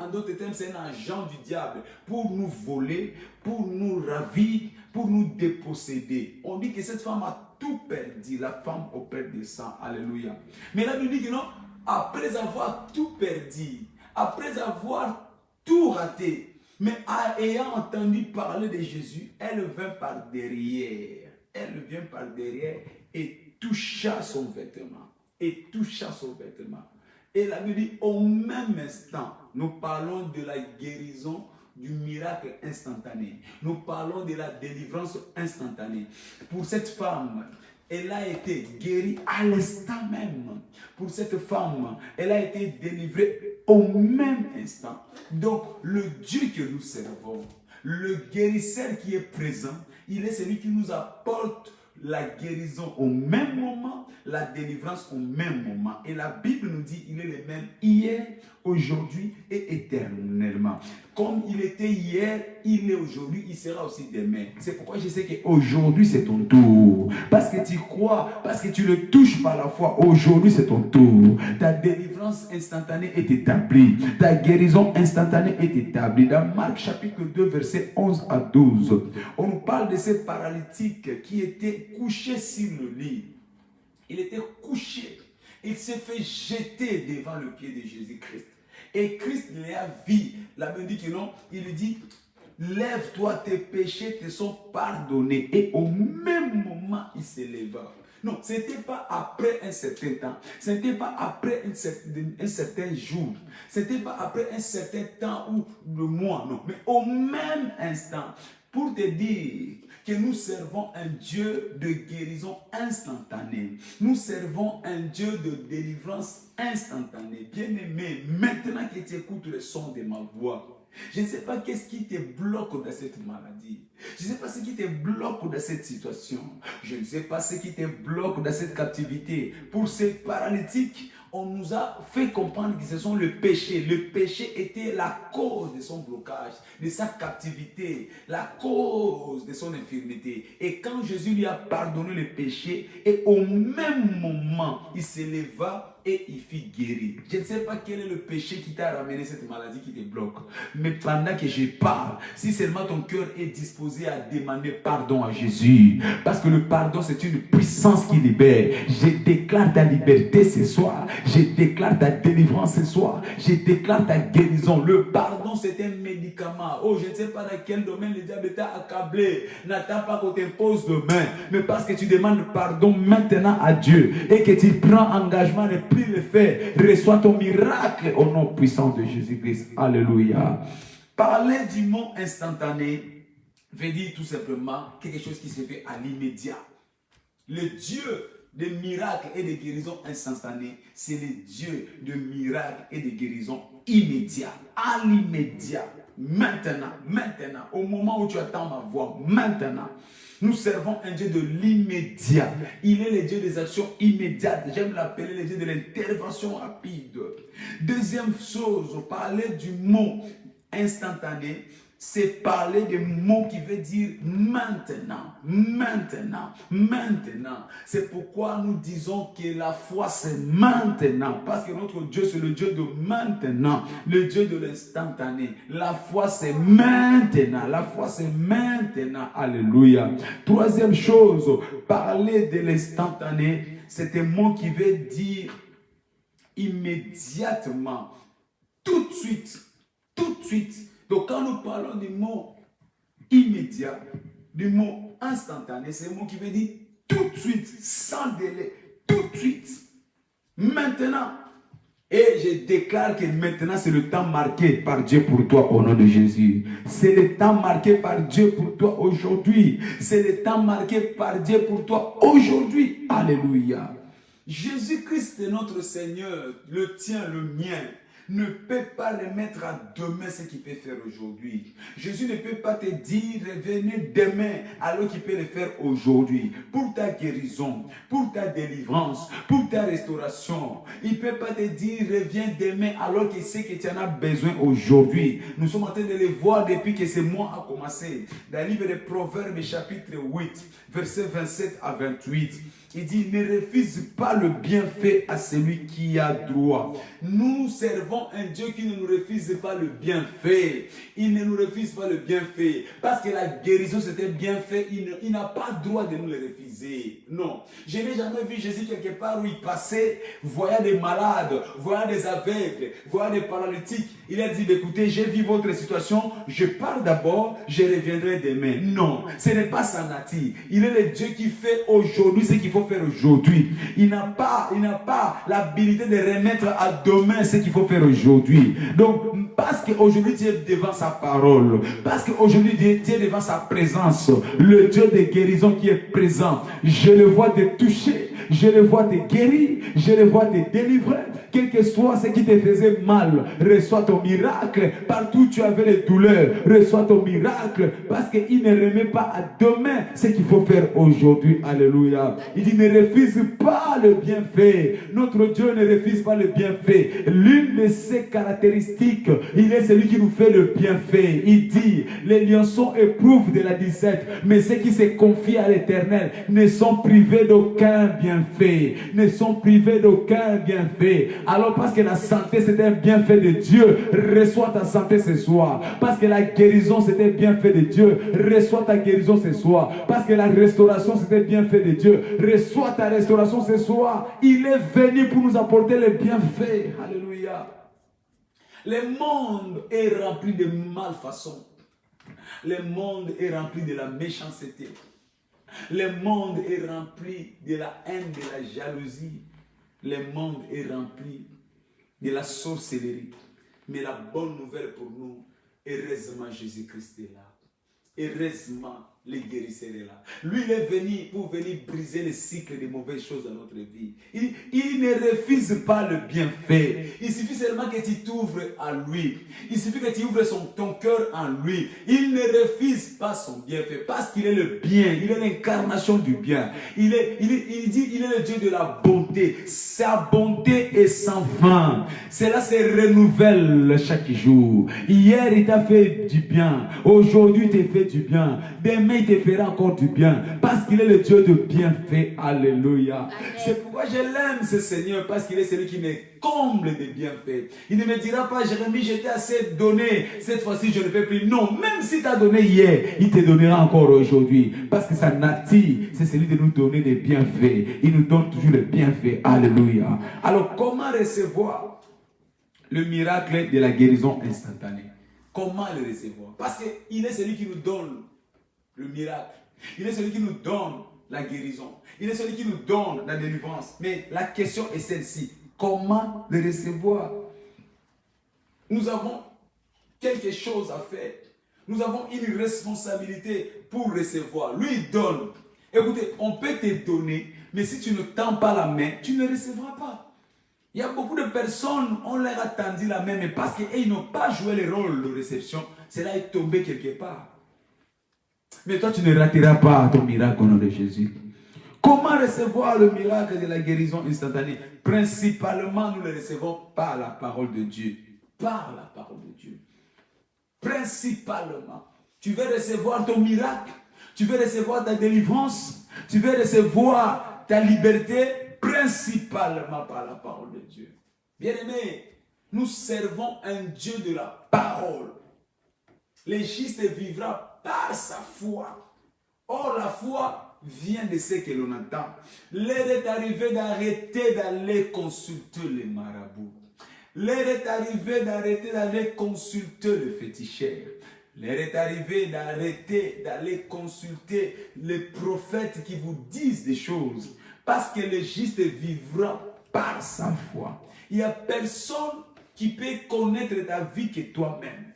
en d'autres termes, c'est un agent du diable pour nous voler, pour nous ravir, pour nous déposséder. On dit que cette femme a tout perdu, la femme au perte de sang. Alléluia. Mais la Bible dit que non, après avoir tout perdu, après avoir tout raté, mais ayant entendu parler de Jésus, elle vient par derrière. Elle vient par derrière et toucha son vêtement. Et toucha son vêtement. Et la Bible dit, au même instant, nous parlons de la guérison, du miracle instantané. Nous parlons de la délivrance instantanée. Pour cette femme, elle a été guérie à l'instant même. Pour cette femme, elle a été délivrée au même instant. Donc, le Dieu que nous servons, le guérisseur qui est présent, il est celui qui nous apporte la guérison au même moment, la délivrance au même moment. Et la Bible nous dit qu'il est le même hier, aujourd'hui et éternellement. Comme il était hier, il est aujourd'hui, il sera aussi demain. C'est pourquoi je sais qu'aujourd'hui c'est ton tour. Parce que tu crois, parce que tu le touches par la foi, aujourd'hui c'est ton tour. Ta délivrance instantanée est établie. Ta guérison instantanée est établie. Dans Marc chapitre 2, verset 11 à 12, on nous parle de ces paralytiques qui étaient couchés sur le lit. Il était couché. Il s'est fait jeter devant le pied de Jésus-Christ. Et Christ l'a vu. La Bible dit que non. Il lui dit, lève-toi, tes péchés te sont pardonnés. Et au même moment, il se leva. Non, ce n'était pas après un certain temps. Ce n'était pas après un certain jour. Ce n'était pas après un certain temps ou le mois, non. Mais au même instant, pour te dire que nous servons un Dieu de guérison instantanée. Nous servons un Dieu de délivrance instantanée. Bien-aimé, maintenant que tu écoutes le son de ma voix, je ne sais pas qu'est-ce qui te bloque dans cette maladie. Je ne sais pas ce qui te bloque dans cette situation. Je ne sais pas ce qui te bloque dans cette captivité. Pour ces paralytiques, on nous a fait comprendre que ce sont le péché. Le péché était la cause de son blocage, de sa captivité, la cause de son infirmité. Et quand Jésus lui a pardonné le péché, et au même moment, il s'éleva et il fut guéri. Je ne sais pas quel est le péché qui t'a ramené cette maladie qui te bloque. Mais pendant que je parle, si seulement ton cœur est disposé à demander pardon à Jésus, parce que le pardon c'est une puissance qui libère. Je déclare ta liberté ce soir. Je déclare ta délivrance ce soir. Je déclare ta guérison. Le pardon c'est un médicament. Oh, je ne sais pas dans quel domaine le diable t'a accablé. N'attends pas qu'on t'impose de main. Mais parce que tu demandes pardon maintenant à Dieu et que tu prends engagement de plus le faire, reçois ton miracle au nom puissant de Jésus-Christ. Alléluia. Parler du mot instantané veut dire tout simplement quelque chose qui se fait à l'immédiat. Le Dieu de miracles et de guérison instantanée, c'est le Dieu de miracles et de guérison immédiat, à l'immédiat, maintenant, au moment où tu attends ma voix, maintenant. Nous servons un Dieu de l'immédiat. Il est le Dieu des actions immédiates. J'aime l'appeler le Dieu de l'intervention rapide. Deuxième chose, parler du mot instantané, c'est parler des mots qui veut dire maintenant, maintenant, maintenant. C'est pourquoi nous disons que la foi c'est maintenant. Parce que notre Dieu c'est le Dieu de maintenant, le Dieu de l'instantané. La foi c'est maintenant, la foi c'est maintenant. Alléluia. Troisième chose, parler de l'instantané, c'est un mot qui veut dire immédiatement, tout de suite, tout de suite. Donc, quand nous parlons du mot immédiat, du mot instantané, c'est un mot qui veut dire tout de suite, sans délai, tout de suite, maintenant. Et je déclare que maintenant, c'est le temps marqué par Dieu pour toi au nom de Jésus. C'est le temps marqué par Dieu pour toi aujourd'hui. C'est le temps marqué par Dieu pour toi aujourd'hui. Alléluia. Jésus-Christ est notre Seigneur, le tien, le mien. Ne peut pas remettre à demain ce qu'il peut faire aujourd'hui. Jésus ne peut pas te dire revenez demain alors qu'il peut le faire aujourd'hui. Pour ta guérison, pour ta délivrance, pour ta restauration. Il ne peut pas te dire reviens demain alors qu'il sait que tu en as besoin aujourd'hui. Nous sommes en train de le voir depuis que ce mois a commencé. Dans le livre de Proverbes chapitre 8, versets 27 à 28. Il dit, ne refuse pas le bienfait à celui qui a droit. Nous servons un Dieu qui ne nous refuse pas le bienfait. Il ne nous refuse pas le bienfait. Parce que la guérison, c'était bienfait. Il n'a pas droit de nous le refuser. Non. Je n'ai jamais vu Jésus quelque part où il passait, voyant des malades, voyant des aveugles, voyant des paralytiques. Il a dit, écoutez, j'ai vu votre situation, je pars d'abord, je reviendrai demain. Non, ce n'est pas sa nature. Il est le Dieu qui fait aujourd'hui ce qu'il faut faire aujourd'hui. Il n'a pas l'habilité de remettre à demain ce qu'il faut faire aujourd'hui. Donc, parce qu'aujourd'hui tu es devant sa parole, parce qu'aujourd'hui tu es devant sa présence, le Dieu de guérison qui est présent, je le vois te toucher, je le vois te guérir, je le vois te délivrer. Quel que soit ce qui te faisait mal, reçois ton miracle. Partout où tu avais les douleurs, reçois ton miracle. Parce qu'il ne remet pas à demain ce qu'il faut faire aujourd'hui. Alléluia. Il dit, ne refuse pas le bienfait. Notre Dieu ne refuse pas le bienfait. L'une de ses caractéristiques, il est celui qui nous fait le bienfait. Il dit, les lionceaux éprouvent de la disette, mais ceux qui se confient à l'Éternel ne sont privés d'aucun bienfait. Ne sont privés d'aucun bienfait. Alors parce que la santé c'était un bienfait de Dieu, reçois ta santé ce soir. Parce que la guérison c'était un bienfait de Dieu, reçois ta guérison ce soir. Parce que la restauration c'était un bienfait de Dieu, reçois ta restauration ce soir. Il est venu pour nous apporter les bienfaits. Alléluia. Le monde est rempli de malfaçons. Le monde est rempli de la méchanceté. Le monde est rempli de la haine, de la jalousie. Le monde est rempli de la sorcellerie. Mais la bonne nouvelle pour nous, heureusement Jésus-Christ est là. Heureusement, le guérisseur est là. Lui, il est venu pour venir briser le cycle des mauvaises choses dans notre vie. Il ne refuse pas le bienfait. Il suffit seulement que tu t'ouvres à lui. Il suffit que tu ouvres ton cœur en lui. Il ne refuse pas son bienfait parce qu'il est le bien. Il est l'incarnation du bien. Il dit, il est le Dieu de la bonté. Sa bonté est sans fin. Cela se renouvelle chaque jour. Hier, il t'a fait du bien. Aujourd'hui, il t'a fait du bien. Demain, il te fera encore du bien. Parce qu'il est le Dieu de bienfait. Alléluia. C'est pourquoi je l'aime, ce Seigneur. Parce qu'il est celui qui me comble de bienfaits. Il ne me dira pas, Jérémie, je t'ai assez donné. Cette fois-ci, je ne peux plus. Non, même si tu as donné hier, il te donnera encore aujourd'hui. Parce que sa nature, c'est celui de nous donner des bienfaits. Il nous donne toujours les bienfaits. Alléluia. Alors, comment recevoir le miracle de la guérison instantanée? Comment le recevoir? Parce qu'il est celui qui nous donne le miracle. Il est celui qui nous donne la guérison. Il est celui qui nous donne la délivrance. Mais la question est celle-ci. Comment le recevoir? Nous avons quelque chose à faire. Nous avons une responsabilité pour recevoir. Lui, il donne. Écoutez, on peut te donner, mais si tu ne tends pas la main, tu ne recevras pas. Il y a beaucoup de personnes, on leur a tendu la main, mais parce qu'ils n'ont pas joué le rôle de réception, cela est tombé quelque part. Mais toi, tu ne rateras pas ton miracle au nom de Jésus. Comment recevoir le miracle de la guérison instantanée? Principalement, nous le recevons par la parole de Dieu. Par la parole de Dieu. Principalement. Tu veux recevoir ton miracle. Tu veux recevoir ta délivrance. Tu veux recevoir ta liberté. Principalement par la parole de Dieu. Bien-aimés, nous servons un Dieu de la parole. Le juste vivra par sa foi. Or, la foi vient de ce que l'on entend. L'heure est arrivée d'arrêter d'aller consulter les marabouts. L'heure est arrivée d'arrêter d'aller consulter le féticheur. L'heure est arrivée d'arrêter d'aller consulter les prophètes qui vous disent des choses. Parce que le juste vivra par sa foi. Il n'y a personne qui peut connaître ta vie que toi-même.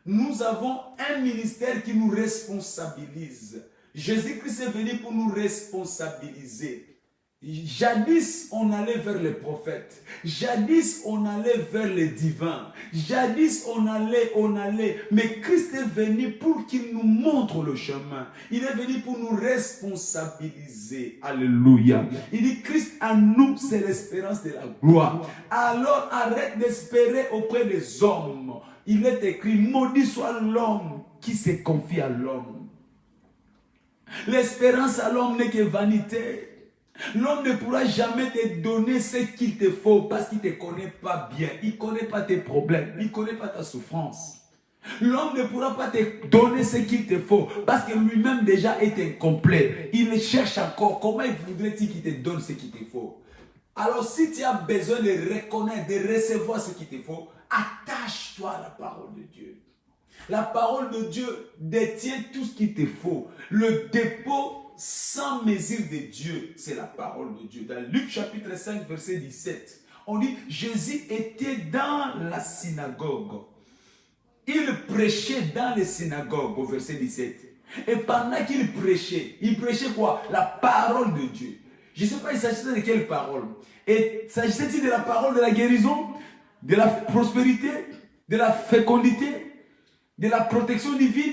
Nous avons un ministère qui nous responsabilise. Jésus-Christ est venu pour nous responsabiliser. Jadis, on allait vers les prophètes. Jadis, on allait vers les divins. Jadis, on allait. Mais Christ est venu pour qu'il nous montre le chemin. Il est venu pour nous responsabiliser. Alléluia. Il dit, Christ en nous, c'est l'espérance de la gloire. Alors, arrête d'espérer auprès des hommes. Il est écrit, maudit soit l'homme qui se confie à l'homme. L'espérance à l'homme n'est que vanité. L'homme ne pourra jamais te donner ce qu'il te faut parce qu'il ne te connaît pas bien. Il ne connaît pas tes problèmes. Il ne connaît pas ta souffrance. L'homme ne pourra pas te donner ce qu'il te faut parce que lui-même déjà est incomplet. Il cherche encore. Comment voudrait-il qu'il te donne ce qu'il te faut? Alors si tu as besoin de reconnaître, de recevoir ce qu'il te faut, attache-toi à la parole de Dieu. La parole de Dieu détient tout ce qu'il te faut. Le dépôt sans mesure de Dieu, c'est la parole de Dieu. Dans Luc chapitre 5, verset 17, on dit, Jésus était dans la synagogue. Il prêchait dans les synagogues, au verset 17. Et pendant qu'il prêchait quoi? La parole de Dieu. Je ne sais pas, il s'agissait de quelle parole? Et s'agissait-il de la parole de la guérison, de la prospérité, de la fécondité, de la protection divine?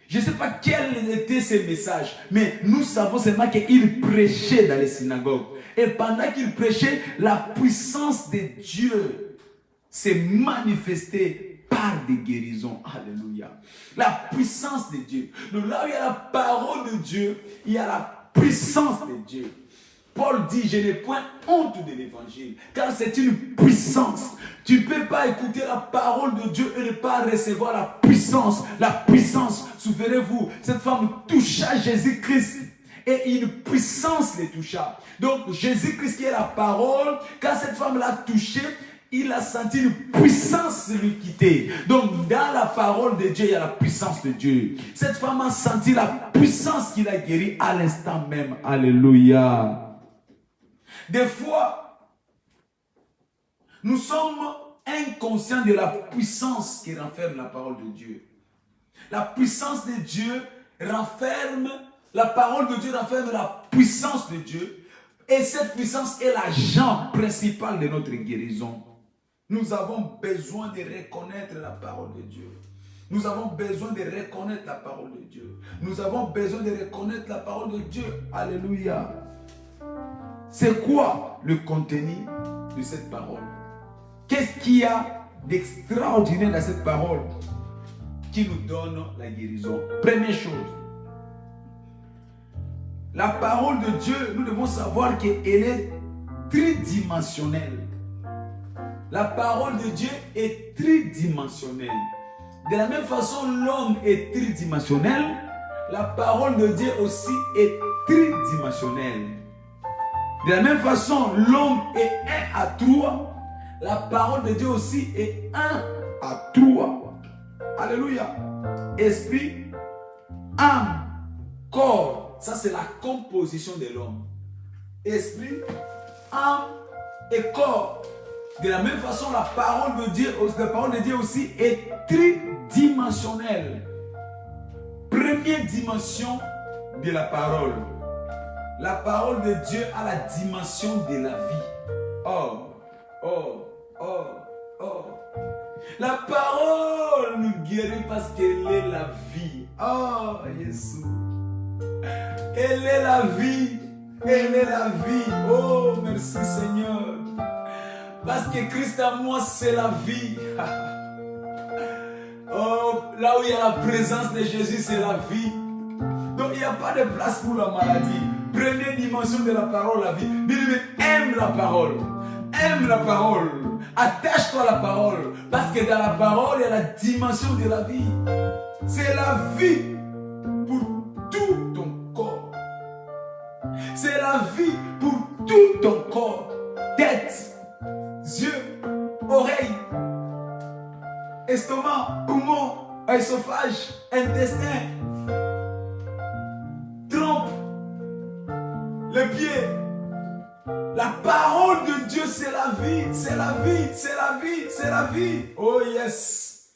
Je ne sais pas quels étaient ces messages, mais nous savons seulement qu'il prêchait dans les synagogues. Et pendant qu'il prêchait, la puissance de Dieu s'est manifestée par des guérisons. Alléluia. La puissance de Dieu. Donc là où il y a la parole de Dieu, il y a la puissance de Dieu. Paul dit, je n'ai point honte de l'évangile, car c'est une puissance. Tu ne peux pas écouter la parole de Dieu et ne pas recevoir la puissance. La puissance, souvenez-vous, cette femme toucha Jésus-Christ et une puissance les toucha. Donc Jésus-Christ qui est la parole, quand cette femme l'a touché, il a senti une puissance lui quitter. Donc, dans la parole de Dieu, il y a la puissance de Dieu. Cette femme a senti la puissance qui l'a guérie à l'instant même. Alléluia. Des fois, nous sommes inconscients de la puissance qui renferme la parole de Dieu. La puissance de Dieu renferme, la parole de Dieu renferme la puissance de Dieu. Et cette puissance est l'agent principal de notre guérison. Nous avons besoin de reconnaître la parole de Dieu. Nous avons besoin de reconnaître la parole de Dieu. Nous avons besoin de reconnaître la parole de Dieu. Alléluia. C'est quoi le contenu de cette parole? Qu'est-ce qu'il y a d'extraordinaire dans cette parole qui nous donne la guérison? Première chose, la parole de Dieu, nous devons savoir qu'elle est tridimensionnelle. La parole de Dieu est tridimensionnelle. De la même façon, l'homme est tridimensionnel, la parole de Dieu aussi est tridimensionnelle. De la même façon, l'homme est un à trois, la parole de Dieu aussi est un à trois. Alléluia. Esprit, âme, corps. Ça, c'est la composition de l'homme. Esprit, âme et corps. De la même façon, la parole de Dieu aussi est tridimensionnelle. Première dimension de la parole. La parole de Dieu a la dimension de la vie. Oh, oh, oh, oh. La parole nous guérit parce qu'elle est la vie. Oh, Jésus. Elle est la vie. Elle est la vie. Oh, merci Seigneur. Parce que Christ à moi, c'est la vie. Oh, là où il y a la présence de Jésus, c'est la vie. Donc il n'y a pas de place pour la maladie. Première dimension de la parole, la vie. Bien-aimé, aime la parole. Aime la parole. Attache-toi à la parole. Parce que dans la parole, il y a la dimension de la vie. C'est la vie pour tout ton corps. C'est la vie pour tout ton corps. Tête, yeux, oreilles, estomac, poumon, œsophage, intestin, trompe, le pied. La parole de Dieu, c'est la vie, c'est la vie, c'est la vie, c'est la vie. Oh yes.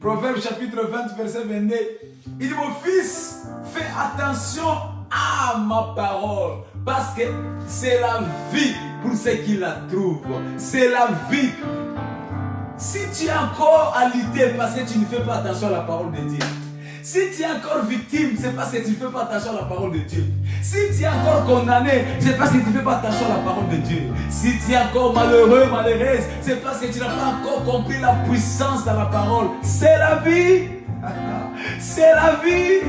Proverbe chapitre 20, verset 22. Il dit, mon fils, fais attention à ma parole, parce que c'est la vie pour ceux qui la trouvent. C'est la vie. Si tu es encore alité parce que tu ne fais pas attention à la parole de Dieu, si tu es encore victime, c'est parce que tu ne fais pas attention à la parole de Dieu. Si tu es encore condamné, c'est parce que tu ne fais pas attention à la parole de Dieu. Si tu es encore malheureux, malheureuse, c'est parce que tu n'as pas encore compris la puissance de la parole. C'est la vie. C'est la vie.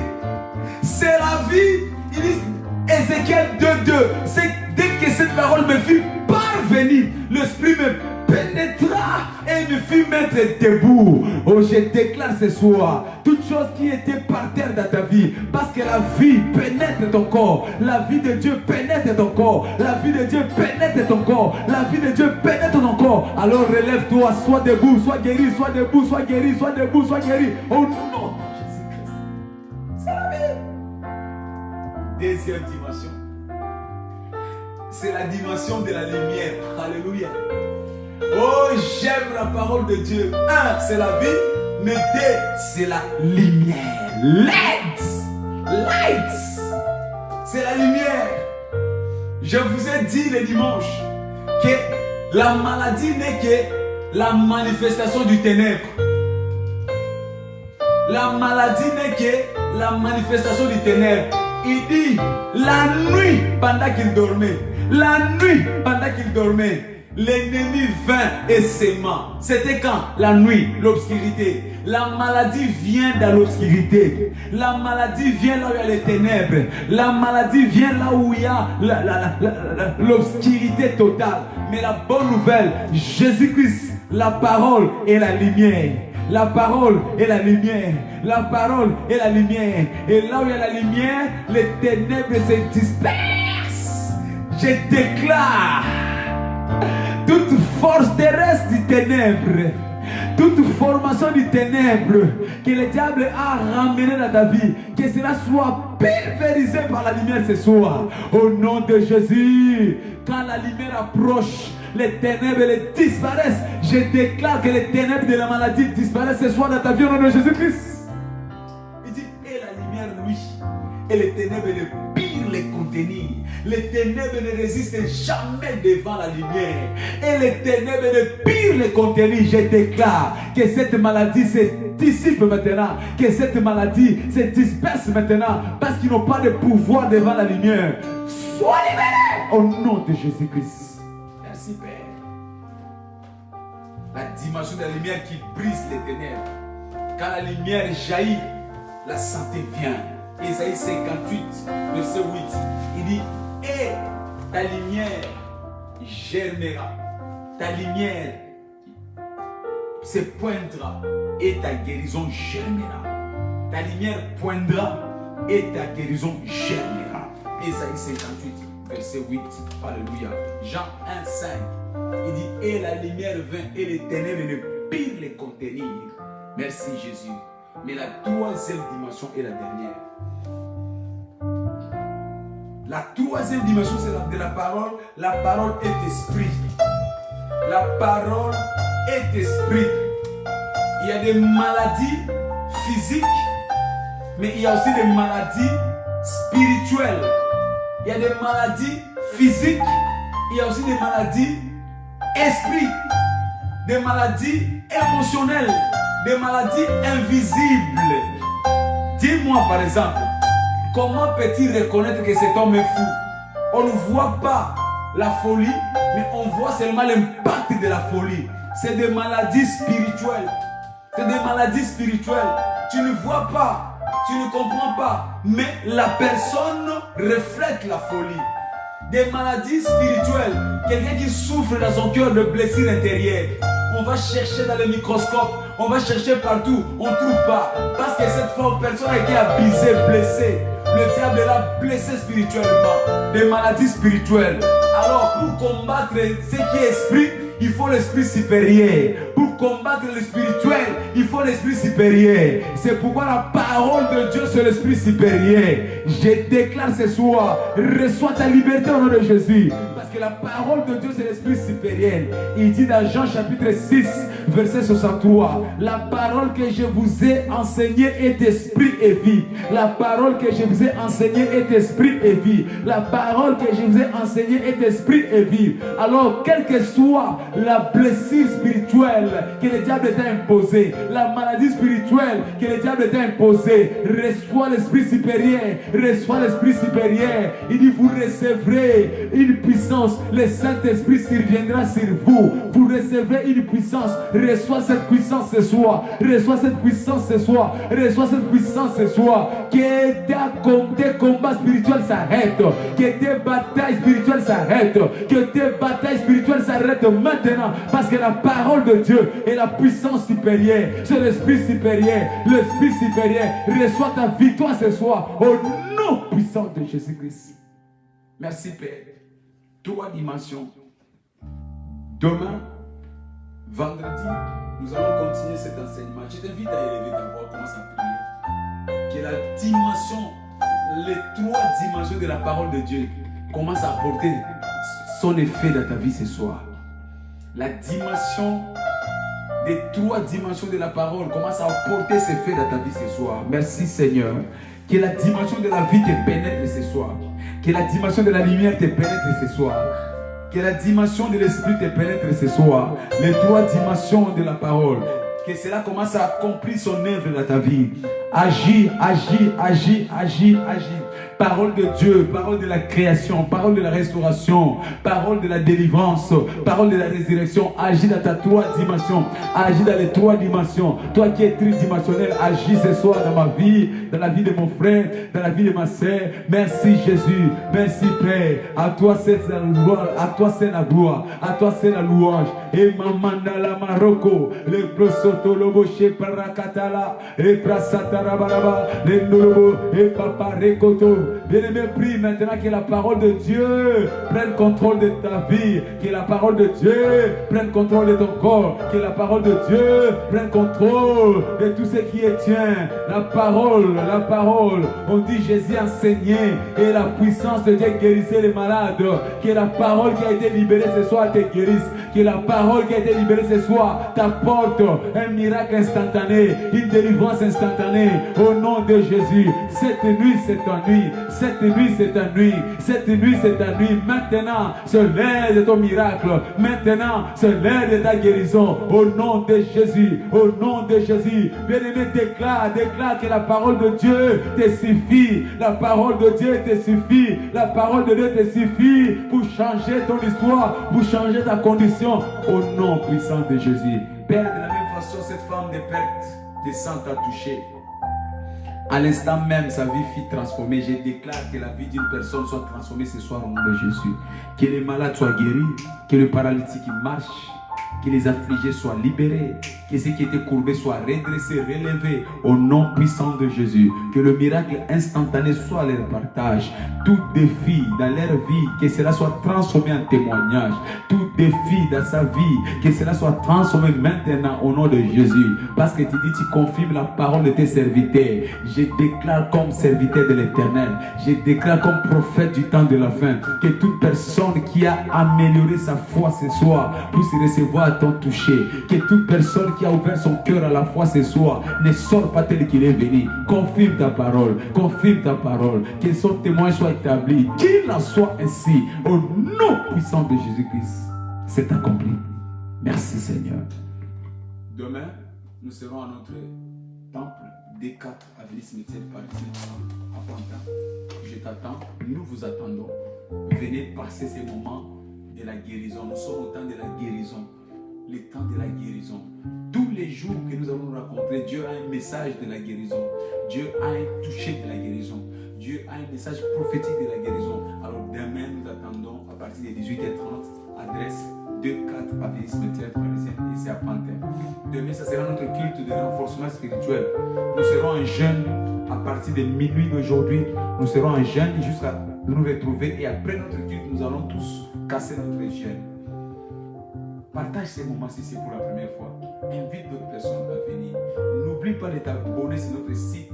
C'est la vie. Il dit, Ézéchiel 2:2, c'est dès que cette parole me fut parvenue, l'Esprit me pénétra et me fit mettre debout. Oh, je déclare ce soir, toute chose qui était par terre dans ta vie, parce que la vie pénètre ton corps, la vie de Dieu pénètre ton corps, la vie de Dieu pénètre ton corps, la vie de Dieu pénètre ton corps. Alors relève-toi, sois debout, sois guéri, sois debout, sois guéri, sois debout, sois guéri. Au nom de Jésus-Christ. C'est la vie. Deuxième dimension, c'est la dimension de la lumière. Alléluia. Oh, j'aime la parole de Dieu. Un, c'est la vie, mais deux, c'est la lumière. Light. C'est la lumière. Je vous ai dit le dimanche que la maladie n'est que la manifestation du ténèbre. La maladie n'est que la manifestation du ténèbre. Il dit, la nuit, pendant qu'il dormait, l'ennemi vint et s'aima. C'était quand? La nuit, l'obscurité. La maladie vient dans l'obscurité. La maladie vient là où il y a les ténèbres. La maladie vient là où il y a l'obscurité totale. Mais la bonne nouvelle, Jésus-Christ, la parole et la lumière. La parole est la lumière. La parole est la lumière. Et là où il y a la lumière, les ténèbres se dispersent. Je déclare, toute force terrestre du ténèbre, toute formation du ténèbre que le diable a ramené dans ta vie, que cela soit pulvérisé par la lumière ce soir. Au nom de Jésus, quand la lumière approche, les ténèbres disparaissent. Je déclare que les ténèbres de la maladie disparaissent ce soir dans ta vie au nom de Jésus-Christ. Il dit, et la lumière lui, et les ténèbres ne pire les contenir. Les ténèbres ne résistent jamais devant la lumière. Et les ténèbres ne pire les contenir. Je déclare que cette maladie se dissipe maintenant. Que cette maladie se disperse maintenant. Parce qu'ils n'ont pas de pouvoir devant la lumière. Sois libéré au nom de Jésus-Christ. Merci Père. La dimension de la lumière qui brise les ténèbres. Quand la lumière jaillit, la santé vient. Ésaïe 58, verset 8. Il dit, et ta lumière germera, ta lumière se poindra et ta guérison germera. Ta lumière poindra et ta guérison germera. Ésaïe 58, verset 8. Alléluia. Jean 1, 5. Il dit, et la lumière vint et les ténèbres ne purent les contenir. Merci Jésus. Mais la troisième dimension est la dernière. La troisième dimension, c'est de la parole. La parole est esprit. La parole est esprit. Il y a des maladies physiques, mais il y a aussi des maladies spirituelles. Il y a des maladies physiques, il y a aussi des maladies esprit, des maladies émotionnelles, des maladies invisibles. Dis-moi par exemple, comment peut-il reconnaître que cet homme est fou? On ne voit pas la folie, mais on voit seulement l'impact de la folie. C'est des maladies spirituelles. C'est des maladies spirituelles. Tu ne vois pas, tu ne comprends pas, mais la personne reflète la folie. Des maladies spirituelles. Quelqu'un qui souffre dans son cœur de blessures intérieures. On va chercher dans le microscope, on va chercher partout, on ne trouve pas. Parce que cette personne a été abusée, blessée. Le diable l'a blessé spirituellement. Des maladies spirituelles. Alors, pour combattre ce qui est esprit, il faut l'esprit supérieur. Pour combattre le spirituel, il faut l'esprit supérieur. C'est pourquoi la parole de Dieu, c'est l'esprit supérieur. Je déclare ce soir, reçois ta liberté au nom de Jésus. Parce que la parole de Dieu, c'est l'esprit supérieur. Il dit dans Jean chapitre 6, verset 63, la parole que je vous ai enseignée est esprit et vie. La parole que je vous ai enseignée est esprit et vie. La parole que je vous ai enseignée est esprit et vie. Alors, quelle que soit la blessure spirituelle que le diable t'a imposée, la maladie spirituelle que le diable t'a imposée, reçois l'esprit supérieur, reçois l'esprit supérieur. Il dit, vous recevrez une puissance, le Saint-Esprit surviendra sur vous. Vous recevrez une puissance, reçois cette puissance ce soir, reçois cette puissance ce soir, reçois cette puissance ce soir. Que tes combats spirituels s'arrêtent, que tes batailles spirituelles s'arrêtent, que tes batailles spirituelles s'arrêtent maintenant, parce que la parole de Dieu est la puissance supérieure, c'est l'esprit supérieur, l'esprit supérieur. Reçois ta victoire ce soir au nom puissant de Jésus-Christ. Merci Père. 3 dimensions. Demain, vendredi, nous allons continuer cet enseignement. Je t'invite à élever ta voix, commence à prier. Que la dimension, les 3 dimensions de la parole de Dieu commencent à apporter son effet dans ta vie ce soir. La dimension des 3 dimensions de la parole commence à apporter ses faits dans ta vie ce soir. Merci Seigneur. Que la dimension de la vie te pénètre ce soir. Que la dimension de la lumière te pénètre ce soir. Que la dimension de l'esprit te pénètre ce soir. Les 3 dimensions de la parole. Que cela commence à accomplir son œuvre dans ta vie. Agis, agis, agis, agis, agis. Parole de Dieu, parole de la création, parole de la restauration, parole de la délivrance, parole de la résurrection. Agis dans ta 3 dimensions. Agis dans les 3 dimensions. Toi qui es tridimensionnel, agis ce soir dans ma vie, dans la vie de mon frère, dans la vie de ma sœur. Merci Jésus, merci Père. À toi c'est la gloire, à toi c'est la gloire, à toi c'est la louange. Et mamanda la maroko, le prosoto lobo chez parakatala, et prasatarabaraba, le nolobo, et papa rekoto. Bien-aimé, prie maintenant que la parole de Dieu prenne contrôle de ta vie, que la parole de Dieu prenne contrôle de ton corps, que la parole de Dieu prenne contrôle de tout ce qui est tien. La parole, on dit Jésus enseignait et la puissance de Dieu guérissait les malades. Que la parole qui a été libérée ce soir te guérisse, que la parole qui a été libérée ce soir t'apporte un miracle instantané, une délivrance instantanée au nom de Jésus. Cette nuit c'est ta nuit, cette nuit c'est ta nuit, cette nuit c'est ta nuit. Maintenant c'est l'heure de ton miracle, maintenant c'est l'heure de ta guérison au nom de Jésus, au nom de Jésus. Bien-aimé, déclare que la parole de Dieu te suffit, la parole de Dieu te suffit, la parole de Dieu te suffit pour changer ton histoire, pour changer ta condition au nom puissant de Jésus. Père, de la même façon, cette femme de perte de sang t'a touché. À l'instant même, sa vie fut transformée. Je déclare que la vie d'une personne soit transformée ce soir au nom de Jésus. Que les malades soient guéris, que le paralytique marche, que les affligés soient libérés, que ceux qui étaient courbés soient redressés, relevés au nom puissant de Jésus. Que le miracle instantané soit leur partage. Tout défi dans leur vie, que cela soit transformé en témoignage. Tout défi dans sa vie, que cela soit transformé maintenant au nom de Jésus. Parce que tu dis, tu confirmes la parole de tes serviteurs. Je déclare comme serviteur de l'Éternel, je déclare comme prophète du temps de la fin, que toute personne qui a amélioré sa foi ce soir puisse recevoir ton toucher. Que toute personne qui a ouvert son cœur à la foi ce soir ne sort pas tel qu'il est venu. Confirme ta parole, confirme ta parole. Que son témoin soit établi, qu'il en soit ainsi. Au nom puissant de Jésus-Christ, c'est accompli. Merci Seigneur. Demain, nous serons à notre temple D4 avenue Cimetière Paris à Pantin. Je t'attends, nous vous attendons. Venez passer ces moments de la guérison. Nous sommes au temps de la guérison. Le temps de la guérison. Tous les jours que nous allons nous rencontrer, Dieu a un message de la guérison. Dieu a un toucher de la guérison. Dieu a un message prophétique de la guérison. Alors demain, nous attendons à partir de 18h30, adresse 2-4 avenue Cimetière Parisienne, ici à Pantin. Demain, ça sera notre culte de renforcement spirituel. Nous serons en jeûne à partir de minuit d'aujourd'hui. Nous serons en jeûne jusqu'à nous retrouver. Et après notre culte, nous allons tous casser notre jeûne. Partage ces moments si c'est pour la première fois. Invite d'autres personnes à venir. N'oublie pas de t'abonner sur notre site,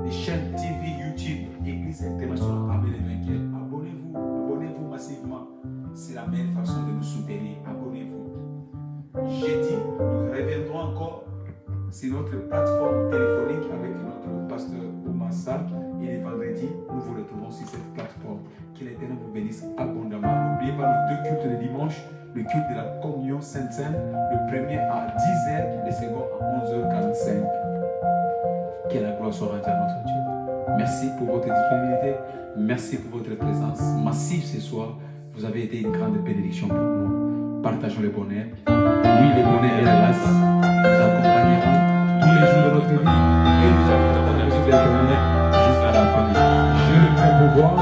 les chaînes TV, YouTube, Église Internationale Amen les Vainqueurs. Abonnez-vous massivement. C'est la meilleure façon de nous soutenir. Abonnez-vous. Jeudi, nous reviendrons encore sur notre plateforme téléphonique avec notre pasteur Omar Sark. Et les vendredis, nous vous retrouvons sur cette plateforme. Que l'Éternel vous bénisse abondamment. N'oubliez pas les 2 cultes de dimanche. Le culte de la communion Sainte-Sainte, le premier à 10h, le second à 11h45. Que la gloire soit rendue à notre Dieu. Merci pour votre disponibilité. Merci pour votre présence massive ce soir. Vous avez été une grande bénédiction pour nous. Partageons le bonheur. Oui, le bonheur et la grâce nous accompagneront tous les jours de notre vie et nous apporterons dans la maison de l'Éternel jusqu'à la fin. Je le fais pour voir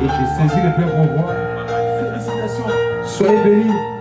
et je saisis le Père pour voir. Félicitations. Soyez bénis.